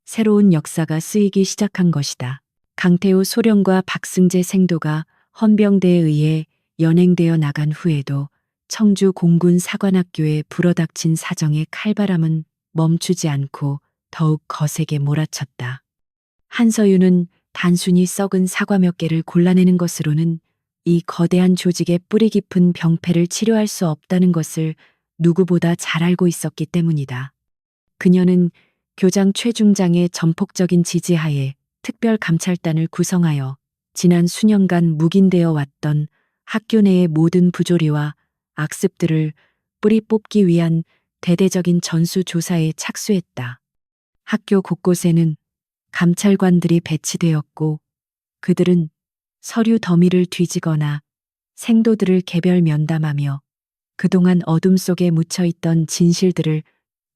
새로운 역사가 쓰이기 시작한 것이다. 강태호 소령과 박승재 생도가 헌병대에 의해 연행되어 나간 후에도 청주 공군 사관학교에 불어닥친 사정의 칼바람은 멈추지 않고 더욱 거세게 몰아쳤다. 한서윤은 단순히 썩은 사과 몇 개를 골라내는 것으로는 이 거대한 조직의 뿌리 깊은 병폐를 치료할 수 없다는 것을 누구보다 잘 알고 있었기 때문이다. 그녀는 교장 최중장의 전폭적인 지지하에 특별감찰단을 구성하여 지난 수년간 묵인되어 왔던 학교 내의 모든 부조리와 악습들을 뿌리 뽑기 위한 대대적인 전수조사에 착수했다. 학교 곳곳에는 감찰관들이 배치되었고 그들은 서류 더미를 뒤지거나 생도들을 개별 면담하며 그동안 어둠 속에 묻혀있던 진실들을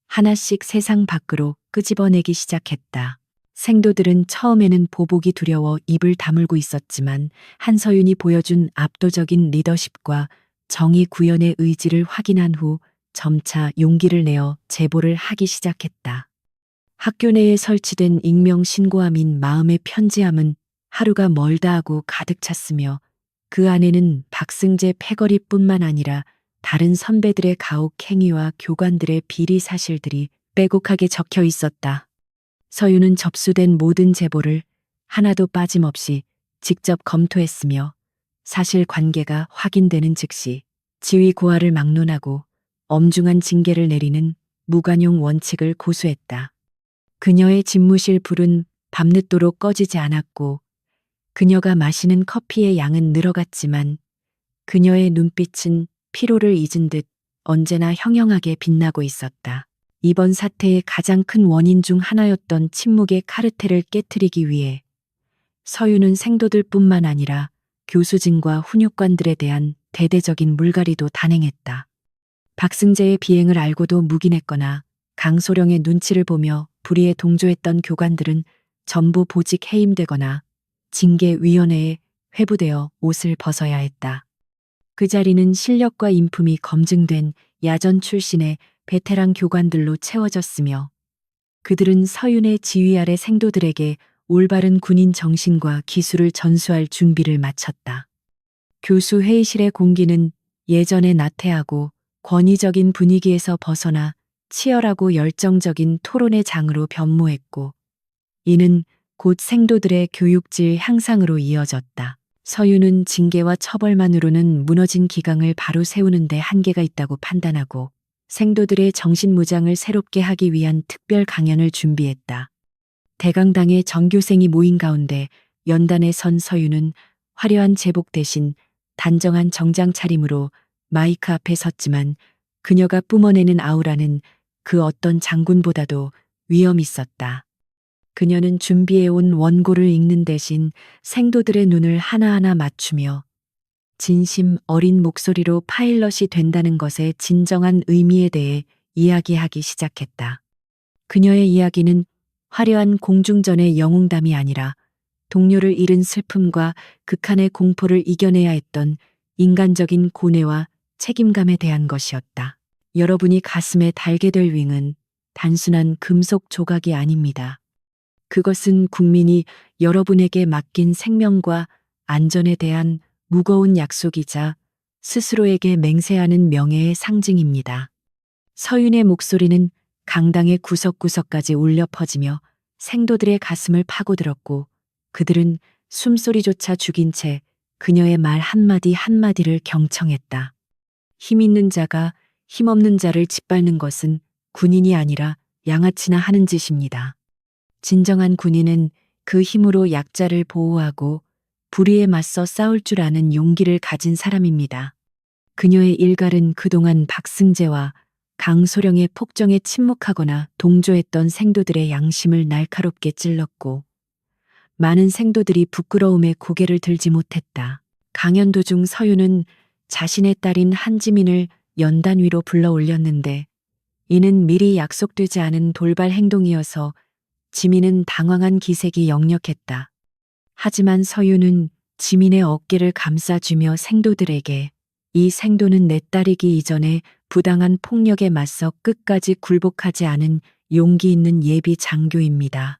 하나씩 세상 밖으로 끄집어내기 시작했다. 생도들은 처음에는 보복이 두려워 입을 다물고 있었지만 한서윤이 보여준 압도적인 리더십과 정의 구현의 의지를 확인한 후 점차 용기를 내어 제보를 하기 시작했다. 학교 내에 설치된 익명 신고함인 마음의 편지함은 하루가 멀다 하고 가득 찼으며 그 안에는 박승재 패거리뿐만 아니라 다른 선배들의 가혹 행위와 교관들의 비리 사실들이 빼곡하게 적혀 있었다. 서윤은 접수된 모든 제보를 하나도 빠짐없이 직접 검토했으며 사실 관계가 확인되는 즉시 지위 고하를 막론하고 엄중한 징계를 내리는 무관용 원칙을 고수했다. 그녀의 집무실 불은 밤늦도록 꺼지지 않았고 그녀가 마시는 커피의 양은 늘어갔지만 그녀의 눈빛은 피로를 잊은 듯 언제나 형형하게 빛나고 있었다. 이번 사태의 가장 큰 원인 중 하나였던 침묵의 카르텔을 깨트리기 위해 서윤은 생도들뿐만 아니라 교수진과 훈육관들에 대한 대대적인 물갈이도 단행했다. 박승재의 비행을 알고도 묵인했거나 강소령의 눈치를 보며 불의에 동조했던 교관들은 전부 보직 해임되거나 징계위원회에 회부되어 옷을 벗어야 했다. 그 자리는 실력과 인품이 검증된 야전 출신의 베테랑 교관들로 채워졌으며 그들은 서윤의 지휘 아래 생도들에게 올바른 군인 정신과 기술을 전수할 준비를 마쳤다. 교수 회의실의 공기는 예전에 나태하고 권위적인 분위기에서 벗어나 치열하고 열정적인 토론의 장으로 변모했고 이는 곧 생도들의 교육질 향상으로 이어졌다. 서윤은 징계와 처벌만으로는 무너진 기강을 바로 세우는 데 한계가 있다고 판단하고 생도들의 정신무장을 새롭게 하기 위한 특별 강연을 준비했다. 대강당의 전교생이 모인 가운데 연단에 선 서윤은 화려한 제복 대신 단정한 정장 차림으로 마이크 앞에 섰지만 그녀가 뿜어내는 아우라는 그 어떤 장군보다도 위엄 있었다. 그녀는 준비해온 원고를 읽는 대신 생도들의 눈을 하나하나 맞추며 진심 어린 목소리로 파일럿이 된다는 것의 진정한 의미에 대해 이야기하기 시작했다. 그녀의 이야기는 화려한 공중전의 영웅담이 아니라 동료를 잃은 슬픔과 극한의 공포를 이겨내야 했던 인간적인 고뇌와 책임감에 대한 것이었다. 여러분이 가슴에 달게 될 윙은 단순한 금속 조각이 아닙니다. 그것은 국민이 여러분에게 맡긴 생명과 안전에 대한 무거운 약속이자 스스로에게 맹세하는 명예의 상징입니다. 서윤의 목소리는 강당의 구석구석까지 울려 퍼지며 생도들의 가슴을 파고들었고 그들은 숨소리조차 죽인 채 그녀의 말 한마디 한마디를 경청했다. 힘 있는 자가 힘없는 자를 짓밟는 것은 군인이 아니라 양아치나 하는 짓입니다. 진정한 군인은 그 힘으로 약자를 보호하고 불의에 맞서 싸울 줄 아는 용기를 가진 사람입니다. 그녀의 일갈은 그동안 박승재와 강소령의 폭정에 침묵하거나 동조했던 생도들의 양심을 날카롭게 찔렀고 많은 생도들이 부끄러움에 고개를 들지 못했다. 강연 도중 서윤은 자신의 딸인 한지민을 연단 위로 불러 올렸는데 이는 미리 약속되지 않은 돌발 행동이어서 지민은 당황한 기색이 역력했다. 하지만 서윤은 지민의 어깨를 감싸주며 생도들에게 이 생도는 내 딸이기 이전에 부당한 폭력에 맞서 끝까지 굴복하지 않은 용기 있는 예비 장교입니다.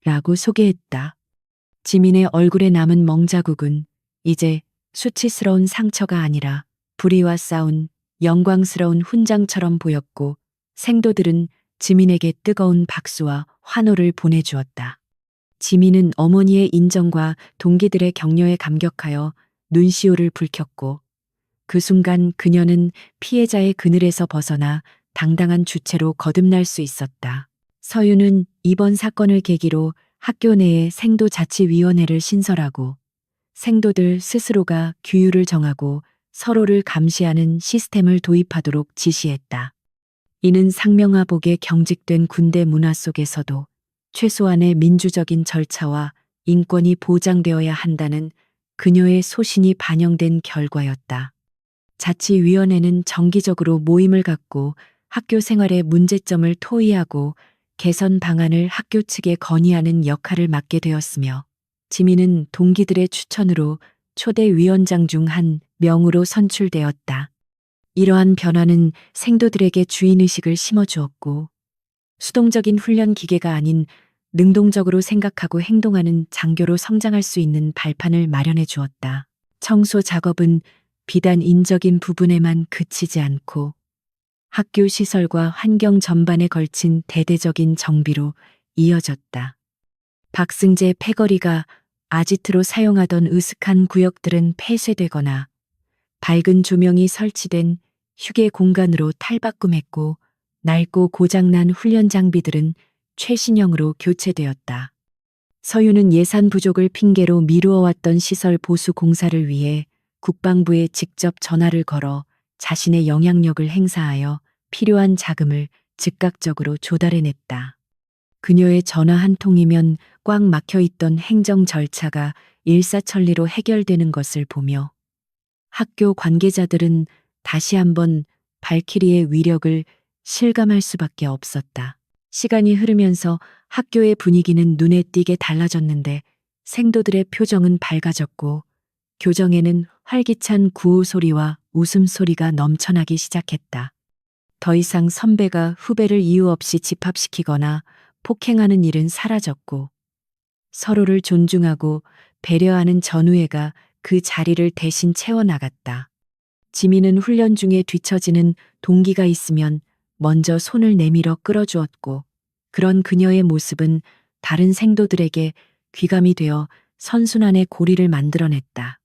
라고 소개했다. 지민의 얼굴에 남은 멍자국은 이제 수치스러운 상처가 아니라 불의와 싸운 영광스러운 훈장처럼 보였고 생도들은 지민에게 뜨거운 박수와 환호를 보내주었다. 지민은 어머니의 인정과 동기들의 격려에 감격하여 눈시울을 붉혔고 그 순간 그녀는 피해자의 그늘에서 벗어나 당당한 주체로 거듭날 수 있었다. 서윤은 이번 사건을 계기로 학교 내에 생도자치위원회를 신설하고 생도들 스스로가 규율을 정하고 서로를 감시하는 시스템을 도입하도록 지시했다. 이는 상명하복에 경직된 군대 문화 속에서도 최소한의 민주적인 절차와 인권이 보장되어야 한다는 그녀의 소신이 반영된 결과였다. 자치위원회는 정기적으로 모임을 갖고 학교 생활의 문제점을 토의하고 개선 방안을 학교 측에 건의하는 역할을 맡게 되었으며 지민은 동기들의 추천으로 초대 위원장 중 한 명으로 선출되었다. 이러한 변화는 생도들에게 주인의식을 심어주었고 수동적인 훈련 기계가 아닌 능동적으로 생각하고 행동하는 장교로 성장할 수 있는 발판을 마련해 주었다. 청소 작업은 비단 인적인 부분에만 그치지 않고 학교 시설과 환경 전반에 걸친 대대적인 정비로 이어졌다. 박승재 패거리가 아지트로 사용하던 으슥한 구역들은 폐쇄되거나 밝은 조명이 설치된 휴게 공간으로 탈바꿈했고 낡고 고장난 훈련 장비들은 최신형으로 교체되었다. 서윤은 예산 부족을 핑계로 미루어왔던 시설 보수 공사를 위해 국방부에 직접 전화를 걸어 자신의 영향력을 행사하여 필요한 자금을 즉각적으로 조달해냈다. 그녀의 전화 한 통이면 꽉 막혀있던 행정 절차가 일사천리로 해결되는 것을 보며 학교 관계자들은 다시 한번 발키리의 위력을 실감할 수밖에 없었다. 시간이 흐르면서 학교의 분위기는 눈에 띄게 달라졌는데 생도들의 표정은 밝아졌고 교정에는 활기찬 구호 소리와 웃음소리가 넘쳐나기 시작했다. 더 이상 선배가 후배를 이유 없이 집합시키거나 폭행하는 일은 사라졌고 서로를 존중하고 배려하는 전우회가 그 자리를 대신 채워나갔다. 지민은 훈련 중에 뒤처지는 동기가 있으면 먼저 손을 내밀어 끌어주었고 그런 그녀의 모습은 다른 생도들에게 귀감이 되어 선순환의 고리를 만들어냈다.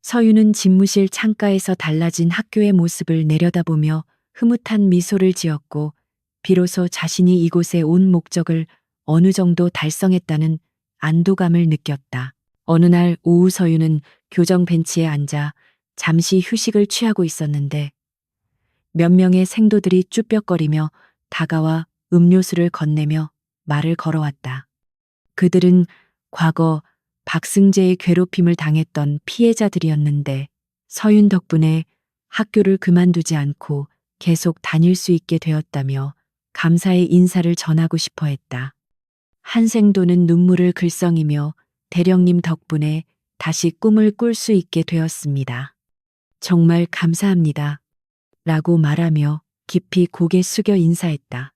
서윤은 집무실 창가에서 달라진 학교의 모습을 내려다보며 흐뭇한 미소를 지었고 비로소 자신이 이곳에 온 목적을 어느 정도 달성했다는 안도감을 느꼈다. 어느 날 오후 서윤은 교정 벤치에 앉아 잠시 휴식을 취하고 있었는데 몇 명의 생도들이 쭈뼛거리며 다가와 음료수를 건네며 말을 걸어왔다. 그들은 과거 박승재의 괴롭힘을 당했던 피해자들이었는데 서윤 덕분에 학교를 그만두지 않고 계속 다닐 수 있게 되었다며 감사의 인사를 전하고 싶어 했다. 한 생도는 눈물을 글썽이며 대령님 덕분에 다시 꿈을 꿀 수 있게 되었습니다. 정말 감사합니다. 라고 말하며 깊이 고개 숙여 인사했다.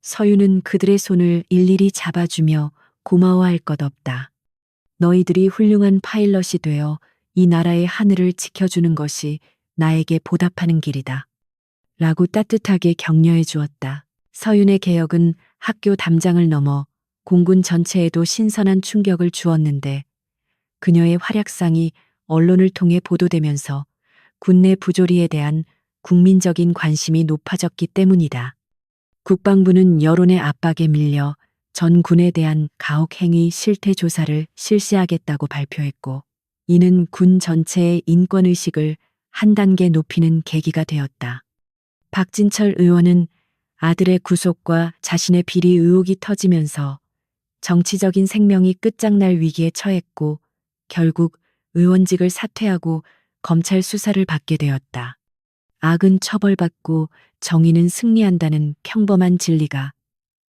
서윤은 그들의 손을 일일이 잡아주며 고마워할 것 없다. 너희들이 훌륭한 파일럿이 되어 이 나라의 하늘을 지켜주는 것이 나에게 보답하는 길이다. 라고 따뜻하게 격려해 주었다. 서윤의 개혁은 학교 담장을 넘어 공군 전체에도 신선한 충격을 주었는데 그녀의 활약상이 언론을 통해 보도되면서 군내 부조리에 대한 국민적인 관심이 높아졌기 때문이다. 국방부는 여론의 압박에 밀려 전 군에 대한 가혹행위 실태 조사를 실시하겠다고 발표했고 이는 군 전체의 인권의식을 한 단계 높이는 계기가 되었다. 박진철 의원은 아들의 구속과 자신의 비리 의혹이 터지면서 정치적인 생명이 끝장날 위기에 처했고 결국 의원직을 사퇴하고 검찰 수사를 받게 되었다. 악은 처벌받고 정의는 승리한다는 평범한 진리가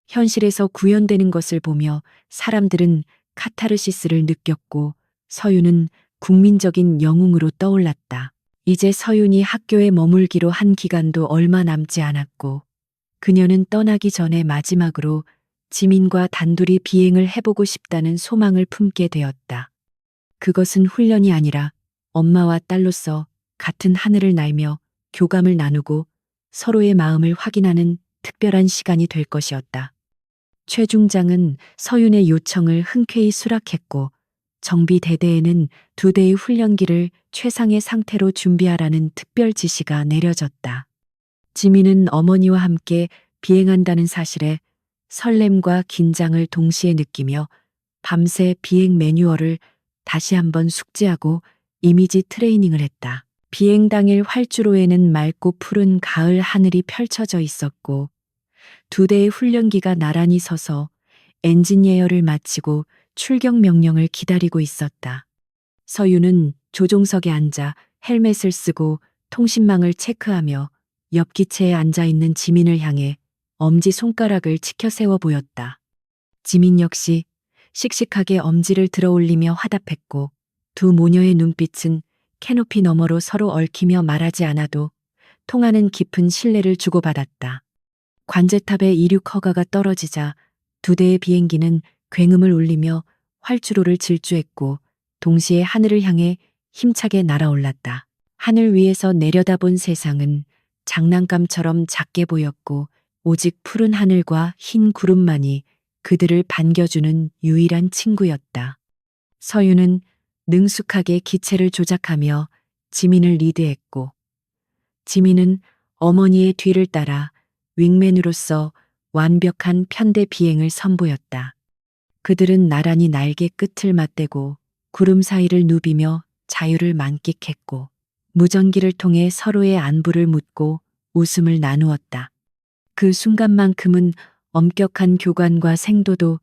현실에서 구현되는 것을 보며 사람들은 카타르시스를 느꼈고 서윤은 국민적인 영웅으로 떠올랐다. 이제 서윤이 학교에 머물기로 한 기간도 얼마 남지 않았고 그녀는 떠나기 전에 마지막으로 지민과 단둘이 비행을 해보고 싶다는 소망을 품게 되었다. 그것은 훈련이 아니라 엄마와 딸로서 같은 하늘을 날며 교감을 나누고 서로의 마음을 확인하는 특별한 시간이 될 것이었다. 최 중장은 서윤의 요청을 흔쾌히 수락했고 정비대대에는 2대의 훈련기를 최상의 상태로 준비하라는 특별 지시가 내려졌다. 지민은 어머니와 함께 비행한다는 사실에 설렘과 긴장을 동시에 느끼며 밤새 비행 매뉴얼을 다시 한번 숙지하고 이미지 트레이닝을 했다. 비행 당일 활주로에는 맑고 푸른 가을 하늘이 펼쳐져 있었고 2대의 훈련기가 나란히 서서 엔진 예열을 마치고 출격 명령을 기다리고 있었다. 서윤은 조종석에 앉아 헬멧을 쓰고 통신망을 체크하며 옆 기체에 앉아 있는 지민을 향해 엄지 손가락을 치켜 세워 보였다. 지민 역시 씩씩하게 엄지를 들어 올리며 화답했고 두 모녀의 눈빛은 캐노피 너머로 서로 얽히며 말하지 않아도 통하는 깊은 신뢰를 주고받았다. 관제탑의 이륙 허가가 떨어지자 2대의 비행기는 굉음을 울리며 활주로를 질주했고 동시에 하늘을 향해 힘차게 날아올랐다. 하늘 위에서 내려다본 세상은 장난감처럼 작게 보였고 오직 푸른 하늘과 흰 구름만이 그들을 반겨주는 유일한 친구였다. 서윤은 능숙하게 기체를 조작하며 지민을 리드했고 지민은 어머니의 뒤를 따라 윙맨으로서 완벽한 편대 비행을 선보였다. 그들은 나란히 날개 끝을 맞대고 구름 사이를 누비며 자유를 만끽했고 무전기를 통해 서로의 안부를 묻고 웃음을 나누었다. 그 순간만큼은 엄격한 교관과 생도도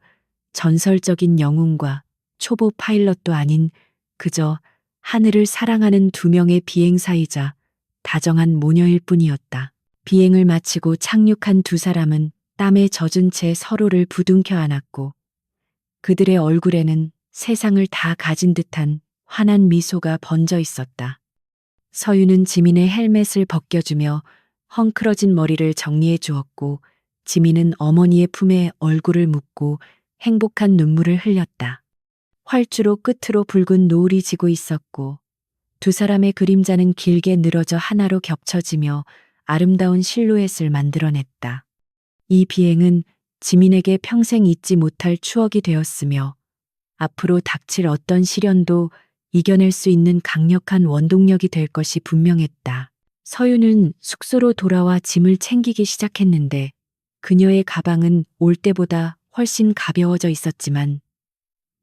전설적인 영웅과 초보 파일럿도 아닌 그저 하늘을 사랑하는 2명의 비행사이자 다정한 모녀일 뿐이었다. 비행을 마치고 착륙한 2사람은 땀에 젖은 채 서로를 부둥켜 안았고 그들의 얼굴에는 세상을 다 가진 듯한 환한 미소가 번져 있었다. 서윤은 지민의 헬멧을 벗겨주며 헝클어진 머리를 정리해 주었고 지민은 어머니의 품에 얼굴을 묻고 행복한 눈물을 흘렸다. 활주로 끝으로 붉은 노을이 지고 있었고 2사람의 그림자는 길게 늘어져 하나로 겹쳐지며 아름다운 실루엣을 만들어냈다. 이 비행은 지민에게 평생 잊지 못할 추억이 되었으며 앞으로 닥칠 어떤 시련도 이겨낼 수 있는 강력한 원동력이 될 것이 분명했다. 서윤은 숙소로 돌아와 짐을 챙기기 시작했는데 그녀의 가방은 올 때보다 훨씬 가벼워져 있었지만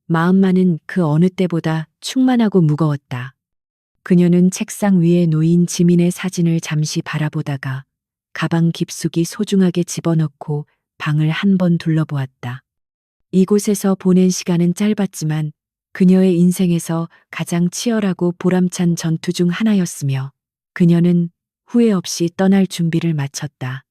마음만은 그 어느 때보다 충만하고 무거웠다. 그녀는 책상 위에 놓인 지민의 사진을 잠시 바라보다가 가방 깊숙이 소중하게 집어넣고 방을 한 번 둘러보았다. 이곳에서 보낸 시간은 짧았지만 그녀의 인생에서 가장 치열하고 보람찬 전투 중 하나였으며 그녀는 후회 없이 떠날 준비를 마쳤다.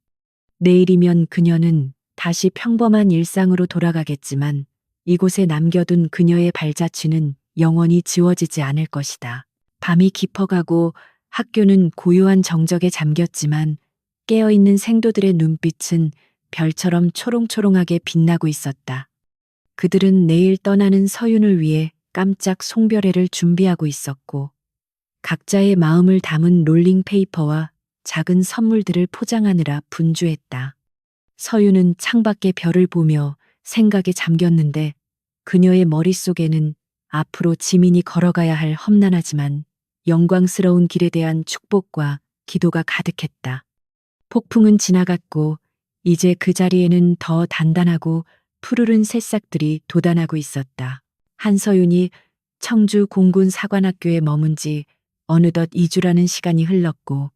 내일이면 그녀는 다시 평범한 일상으로 돌아가겠지만 이곳에 남겨둔 그녀의 발자취는 영원히 지워지지 않을 것이다. 밤이 깊어가고 학교는 고요한 정적에 잠겼지만 깨어있는 생도들의 눈빛은 별처럼 초롱초롱하게 빛나고 있었다. 그들은 내일 떠나는 서윤을 위해 깜짝 송별회를 준비하고 있었고 각자의 마음을 담은 롤링페이퍼와 작은 선물들을 포장하느라 분주했다. 서윤은 창밖의 별을 보며 생각에 잠겼는데 그녀의 머릿속에는 앞으로 지민이 걸어가야 할 험난하지만 영광스러운 길에 대한 축복과 기도가 가득했다. 폭풍은 지나갔고 이제 그 자리에는 더 단단하고 푸르른 새싹들이 돋아나고 있었다. 한서윤이 청주 공군 사관학교에 머문 지 어느덧 2주라는 시간이 흘렀고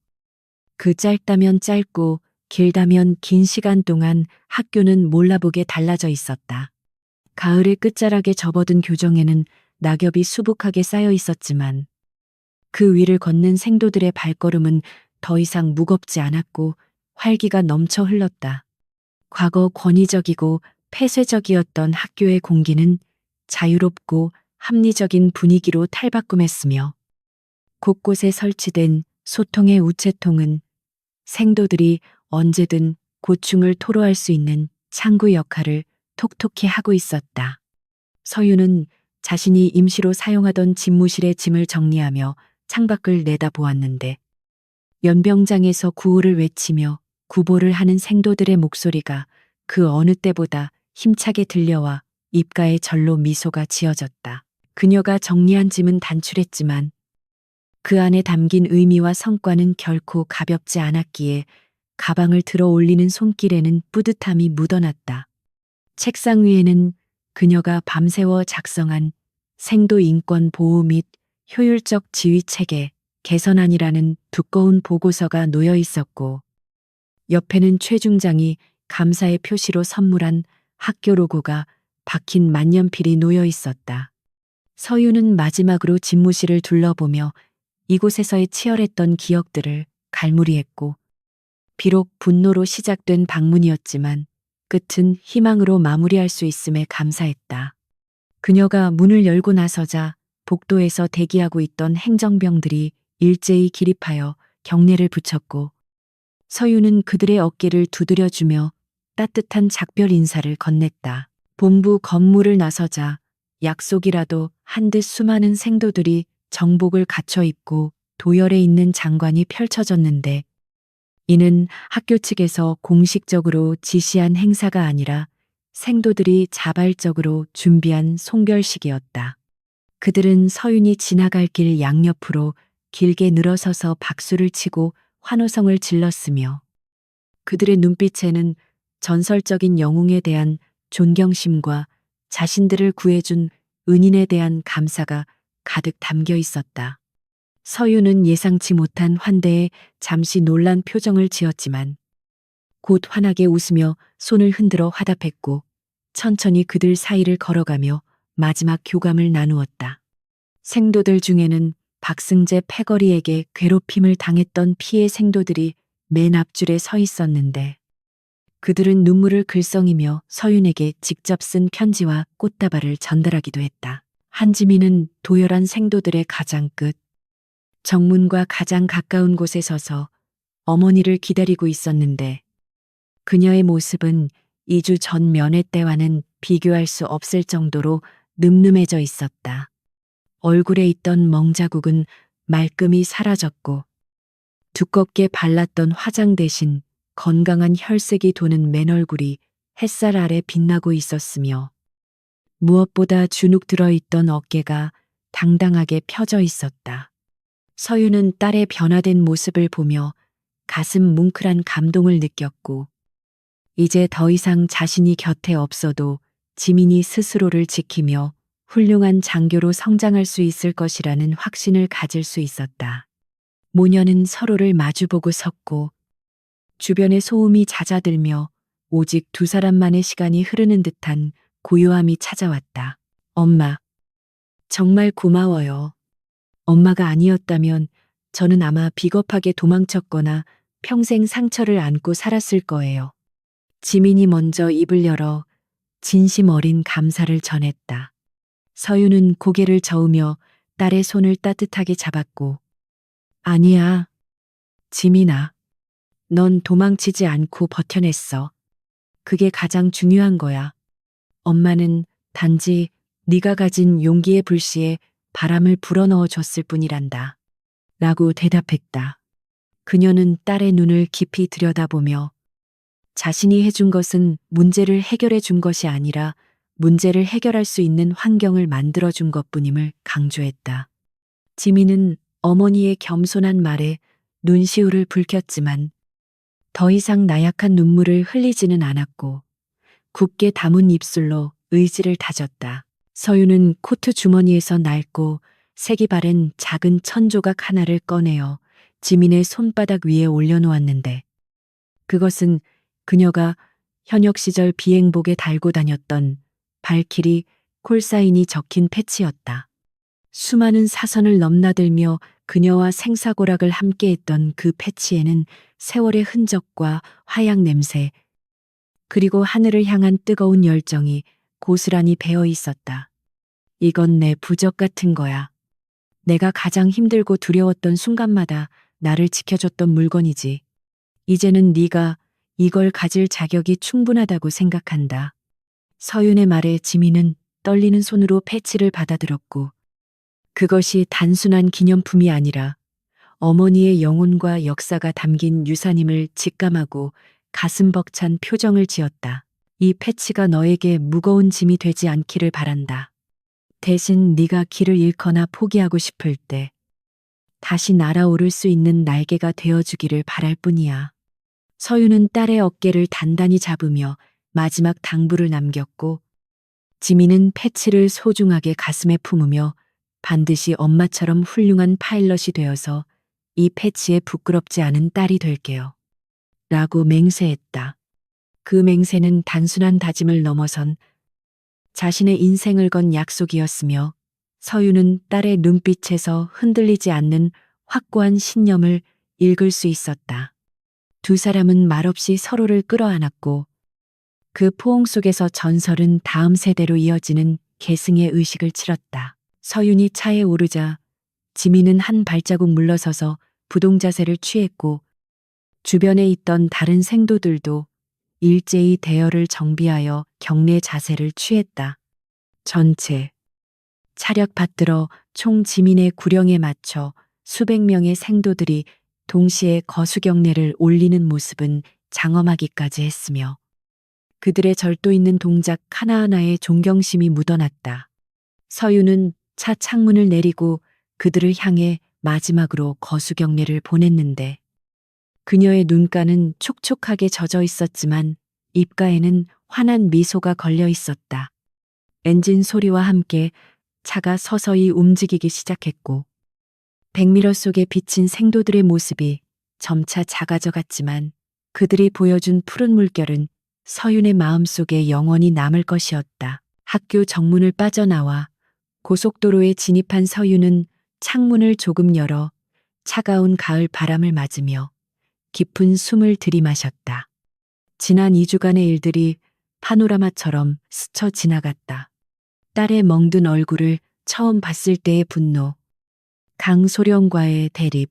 그 짧다면 짧고 길다면 긴 시간 동안 학교는 몰라보게 달라져 있었다. 가을의 끝자락에 접어든 교정에는 낙엽이 수북하게 쌓여 있었지만 그 위를 걷는 생도들의 발걸음은 더 이상 무겁지 않았고 활기가 넘쳐 흘렀다. 과거 권위적이고 폐쇄적이었던 학교의 공기는 자유롭고 합리적인 분위기로 탈바꿈했으며 곳곳에 설치된 소통의 우체통은 생도들이 언제든 고충을 토로할 수 있는 창구 역할을 톡톡히 하고 있었다. 서유는 자신이 임시로 사용하던 집무실의 짐을 정리하며 창밖을 내다보았는데 연병장에서 구호를 외치며 구보를 하는 생도들의 목소리가 그 어느 때보다 힘차게 들려와 입가에 절로 미소가 지어졌다. 그녀가 정리한 짐은 단출했지만 그 안에 담긴 의미와 성과는 결코 가볍지 않았기에 가방을 들어 올리는 손길에는 뿌듯함이 묻어났다. 책상 위에는 그녀가 밤새워 작성한 생도 인권 보호 및 효율적 지휘 체계 개선안이라는 두꺼운 보고서가 놓여 있었고, 옆에는 최 중장이 감사의 표시로 선물한 학교 로고가 박힌 만년필이 놓여 있었다. 서유는 마지막으로 집무실을 둘러보며 이곳에서의 치열했던 기억들을 갈무리했고, 비록 분노로 시작된 방문이었지만 끝은 희망으로 마무리할 수 있음에 감사했다. 그녀가 문을 열고 나서자 복도에서 대기하고 있던 행정병들이 일제히 기립하여 경례를 붙였고, 서유는 그들의 어깨를 두드려주며 따뜻한 작별 인사를 건넸다. 본부 건물을 나서자 약속이라도 한 듯 수많은 생도들이 정복을 갖춰 입고 도열에 있는 장관이 펼쳐졌는데, 이는 학교 측에서 공식적으로 지시한 행사가 아니라 생도들이 자발적으로 준비한 송별식이었다. 그들은 서윤이 지나갈 길 양옆으로 길게 늘어서서 박수를 치고 환호성을 질렀으며, 그들의 눈빛에는 전설적인 영웅에 대한 존경심과 자신들을 구해준 은인에 대한 감사가 가득 담겨 있었다. 서유는 예상치 못한 환대에 잠시 놀란 표정을 지었지만 곧 환하게 웃으며 손을 흔들어 화답했고, 천천히 그들 사이를 걸어가며 마지막 교감을 나누었다. 생도들 중에는 박승재 패거리에게 괴롭힘을 당했던 피해 생도들이 맨 앞줄에 서 있었는데, 그들은 눈물을 글썽이며 서윤에게 직접 쓴 편지와 꽃다발을 전달하기도 했다. 한지민은 도열한 생도들의 가장 끝, 정문과 가장 가까운 곳에 서서 어머니를 기다리고 있었는데, 그녀의 모습은 2주 전 면회 때와는 비교할 수 없을 정도로 늠름해져 있었다. 얼굴에 있던 멍자국은 말끔히 사라졌고, 두껍게 발랐던 화장 대신 건강한 혈색이 도는 맨얼굴이 햇살 아래 빛나고 있었으며, 무엇보다 주눅 들어있던 어깨가 당당하게 펴져 있었다. 서유는 딸의 변화된 모습을 보며 가슴 뭉클한 감동을 느꼈고, 이제 더 이상 자신이 곁에 없어도 지민이 스스로를 지키며 훌륭한 장교로 성장할 수 있을 것이라는 확신을 가질 수 있었다. 모녀는 서로를 마주보고 섰고, 주변의 소음이 잦아들며 오직 두 사람만의 시간이 흐르는 듯한 고요함이 찾아왔다. 엄마, 정말 고마워요. 엄마가 아니었다면 저는 아마 비겁하게 도망쳤거나 평생 상처를 안고 살았을 거예요. 지민이 먼저 입을 열어 진심 어린 감사를 전했다. 서유는 고개를 저으며 딸의 손을 따뜻하게 잡았고, 아니야, 지민아. 넌 도망치지 않고 버텨냈어. 그게 가장 중요한 거야. 엄마는 단지 네가 가진 용기의 불씨에 바람을 불어넣어 줬을 뿐이란다. 라고 대답했다. 그녀는 딸의 눈을 깊이 들여다보며 자신이 해준 것은 문제를 해결해 준 것이 아니라 문제를 해결할 수 있는 환경을 만들어 준 것뿐임을 강조했다. 지민은 어머니의 겸손한 말에 눈시울을 붉혔지만 더 이상 나약한 눈물을 흘리지는 않았고, 굳게 담은 입술로 의지를 다졌다. 서유는 코트 주머니에서 낡고 색이 바랜 작은 천조각 하나를 꺼내어 지민의 손바닥 위에 올려놓았는데, 그것은 그녀가 현역 시절 비행복에 달고 다녔던 발키리 콜사인이 적힌 패치였다. 수많은 사선을 넘나들며 그녀와 생사고락을 함께했던 그 패치에는 세월의 흔적과 화약 냄새, 그리고 하늘을 향한 뜨거운 열정이 고스란히 배어 있었다. 이건 내 부적 같은 거야. 내가 가장 힘들고 두려웠던 순간마다 나를 지켜줬던 물건이지. 이제는 네가 이걸 가질 자격이 충분하다고 생각한다. 서윤의 말에 지민은 떨리는 손으로 패치를 받아들었고 그것이 단순한 기념품이 아니라 어머니의 영혼과 역사가 담긴 유산임을 직감하고 가슴 벅찬 표정을 지었다. 이 패치가 너에게 무거운 짐이 되지 않기를 바란다. 대신 네가 길을 잃거나 포기하고 싶을 때 다시 날아오를 수 있는 날개가 되어주기를 바랄 뿐이야. 서윤은 딸의 어깨를 단단히 잡으며 마지막 당부를 남겼고 지민은 패치를 소중하게 가슴에 품으며 반드시 엄마처럼 훌륭한 파일럿이 되어서 이 패치에 부끄럽지 않은 딸이 될게요. 라고 맹세했다. 그 맹세는 단순한 다짐을 넘어선 자신의 인생을 건 약속이었으며 서윤은 딸의 눈빛에서 흔들리지 않는 확고한 신념을 읽을 수 있었다. 두 사람은 말없이 서로를 끌어안았고 그 포옹 속에서 전설은 다음 세대로 이어지는 계승의 의식을 치렀다. 서윤이 차에 오르자 지민은 한 발자국 물러서서 부동자세를 취했고 주변에 있던 다른 생도들도 일제히 대열을 정비하여 경례 자세를 취했다. 전체 차력 받들어 총 지민의 구령에 맞춰 수백 명의 생도들이 동시에 거수경례를 올리는 모습은 장엄하기까지 했으며 그들의 절도 있는 동작 하나하나에 존경심이 묻어났다. 서윤은 차 창문을 내리고 그들을 향해 마지막으로 거수경례를 보냈는데 그녀의 눈가는 촉촉하게 젖어 있었지만 입가에는 환한 미소가 걸려 있었다. 엔진 소리와 함께 차가 서서히 움직이기 시작했고 백미러 속에 비친 생도들의 모습이 점차 작아져 갔지만 그들이 보여준 푸른 물결은 서윤의 마음속에 영원히 남을 것이었다. 학교 정문을 빠져나와 고속도로에 진입한 서윤은 창문을 조금 열어 차가운 가을 바람을 맞으며 깊은 숨을 들이마셨다. 지난 2주간의 일들이 파노라마처럼 스쳐 지나갔다. 딸의 멍든 얼굴을 처음 봤을 때의 분노, 강소령과의 대립,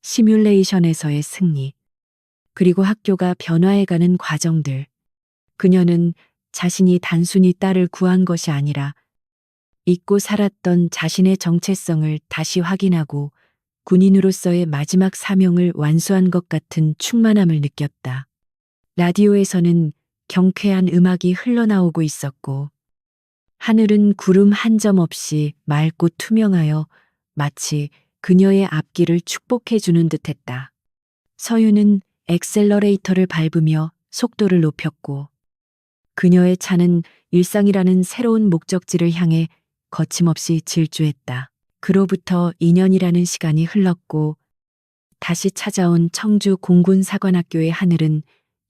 시뮬레이션에서의 승리, 그리고 학교가 변화해가는 과정들. 그녀는 자신이 단순히 딸을 구한 것이 아니라 잊고 살았던 자신의 정체성을 다시 확인하고 군인으로서의 마지막 사명을 완수한 것 같은 충만함을 느꼈다. 라디오에서는 경쾌한 음악이 흘러나오고 있었고 하늘은 구름 한 점 없이 맑고 투명하여 마치 그녀의 앞길을 축복해주는 듯했다. 서윤은 엑셀러레이터를 밟으며 속도를 높였고 그녀의 차는 일상이라는 새로운 목적지를 향해 거침없이 질주했다. 그로부터 2년이라는 시간이 흘렀고 다시 찾아온 청주 공군사관학교의 하늘은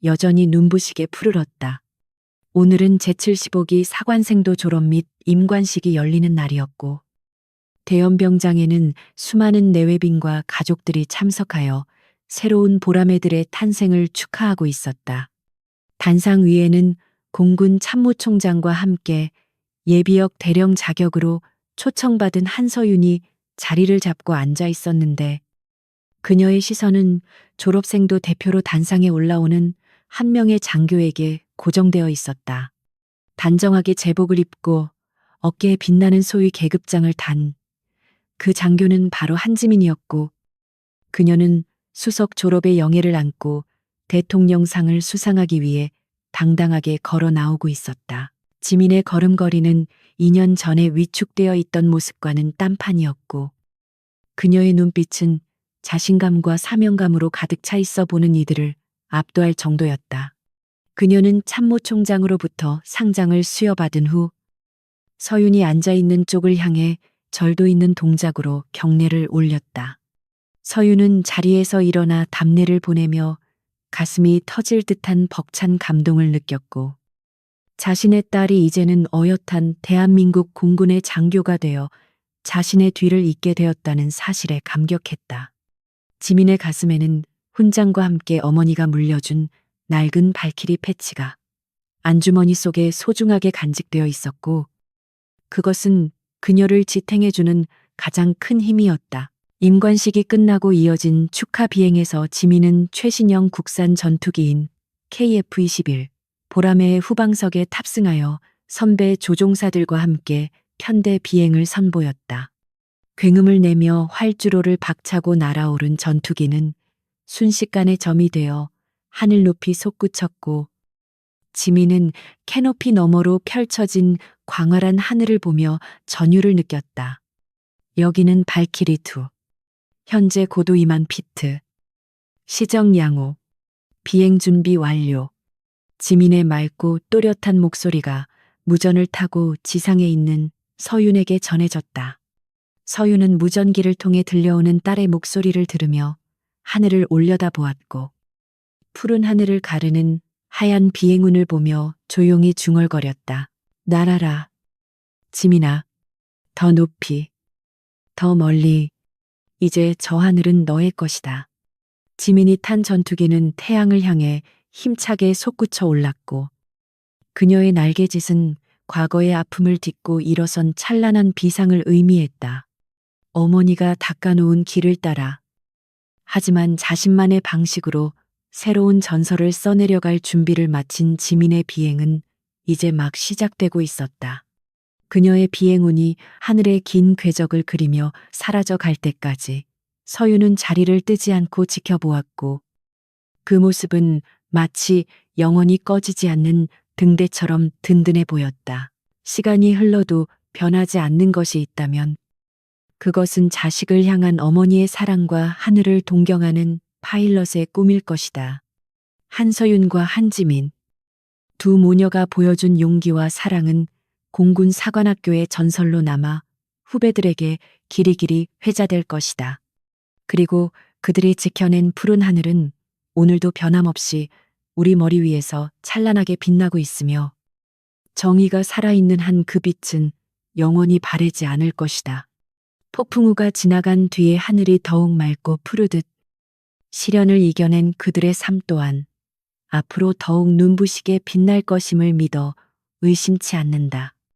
여전히 눈부시게 푸르렀다. 오늘은 제75기 사관생도 졸업 및 임관식이 열리는 날이었고 대연병장에는 수많은 내외빈과 가족들이 참석하여 새로운 보라매들의 탄생을 축하하고 있었다. 단상 위에는 공군 참모총장과 함께 예비역 대령 자격으로 초청받은 한서윤이 자리를 잡고 앉아 있었는데 그녀의 시선은 졸업생도 대표로 단상에 올라오는 한 명의 장교에게 고정되어 있었다. 단정하게 제복을 입고 어깨에 빛나는 소위 계급장을 단 그 장교는 바로 한지민이었고 그녀는 수석 졸업의 영예를 안고 대통령상을 수상하기 위해 당당하게 걸어 나오고 있었다. 지민의 걸음걸이는 2년 전에 위축되어 있던 모습과는 딴판이었고 그녀의 눈빛은 자신감과 사명감으로 가득 차 있어 보는 이들을 압도할 정도였다. 그녀는 참모총장으로부터 상장을 수여받은 후 서윤이 앉아있는 쪽을 향해 절도 있는 동작으로 경례를 올렸다. 서윤은 자리에서 일어나 답례를 보내며 가슴이 터질 듯한 벅찬 감동을 느꼈고 자신의 딸이 이제는 어엿한 대한민국 공군의 장교가 되어 자신의 뒤를 잇게 되었다는 사실에 감격했다. 지민의 가슴에는 훈장과 함께 어머니가 물려준 낡은 발키리 패치가 안주머니 속에 소중하게 간직되어 있었고 그것은 그녀를 지탱해주는 가장 큰 힘이었다. 임관식이 끝나고 이어진 축하 비행에서 지민은 최신형 국산 전투기인 KF-21 보라매의 후방석에 탑승하여 선배 조종사들과 함께 편대 비행을 선보였다. 굉음을 내며 활주로를 박차고 날아오른 전투기는 순식간에 점이 되어 하늘 높이 솟구쳤고, 지민은 캐노피 너머로 펼쳐진 광활한 하늘을 보며 전율을 느꼈다. 여기는 발키리2. 현재 고도 2만 피트. 시정 양호. 비행 준비 완료. 지민의 맑고 또렷한 목소리가 무전을 타고 지상에 있는 서윤에게 전해졌다. 서윤은 무전기를 통해 들려오는 딸의 목소리를 들으며 하늘을 올려다 보았고, 푸른 하늘을 가르는 하얀 비행운을 보며 조용히 중얼거렸다. 날아라. 지민아, 더 높이, 더 멀리, 이제 저 하늘은 너의 것이다. 지민이 탄 전투기는 태양을 향해 힘차게 솟구쳐 올랐고, 그녀의 날개짓은 과거의 아픔을 딛고 일어선 찬란한 비상을 의미했다. 어머니가 닦아놓은 길을 따라, 하지만 자신만의 방식으로 새로운 전설을 써내려갈 준비를 마친 지민의 비행은 이제 막 시작되고 있었다. 그녀의 비행운이 하늘의 긴 궤적을 그리며 사라져 갈 때까지 서윤은 자리를 뜨지 않고 지켜보았고, 그 모습은 마치 영원히 꺼지지 않는 등대처럼 든든해 보였다. 시간이 흘러도 변하지 않는 것이 있다면 그것은 자식을 향한 어머니의 사랑과 하늘을 동경하는 파일럿의 꿈일 것이다. 한서윤과 한지민, 두 모녀가 보여준 용기와 사랑은 공군 사관학교의 전설로 남아 후배들에게 길이길이 회자될 것이다. 그리고 그들이 지켜낸 푸른 하늘은 오늘도 변함없이 우리 머리 위에서 찬란하게 빛나고 있으며, 정의가 살아있는 한 그 빛은 영원히 바래지 않을 것이다. 폭풍우가 지나간 뒤에 하늘이 더욱 맑고 푸르듯 시련을 이겨낸 그들의 삶 또한 앞으로 더욱 눈부시게 빛날 것임을 믿어 의심치 않는다.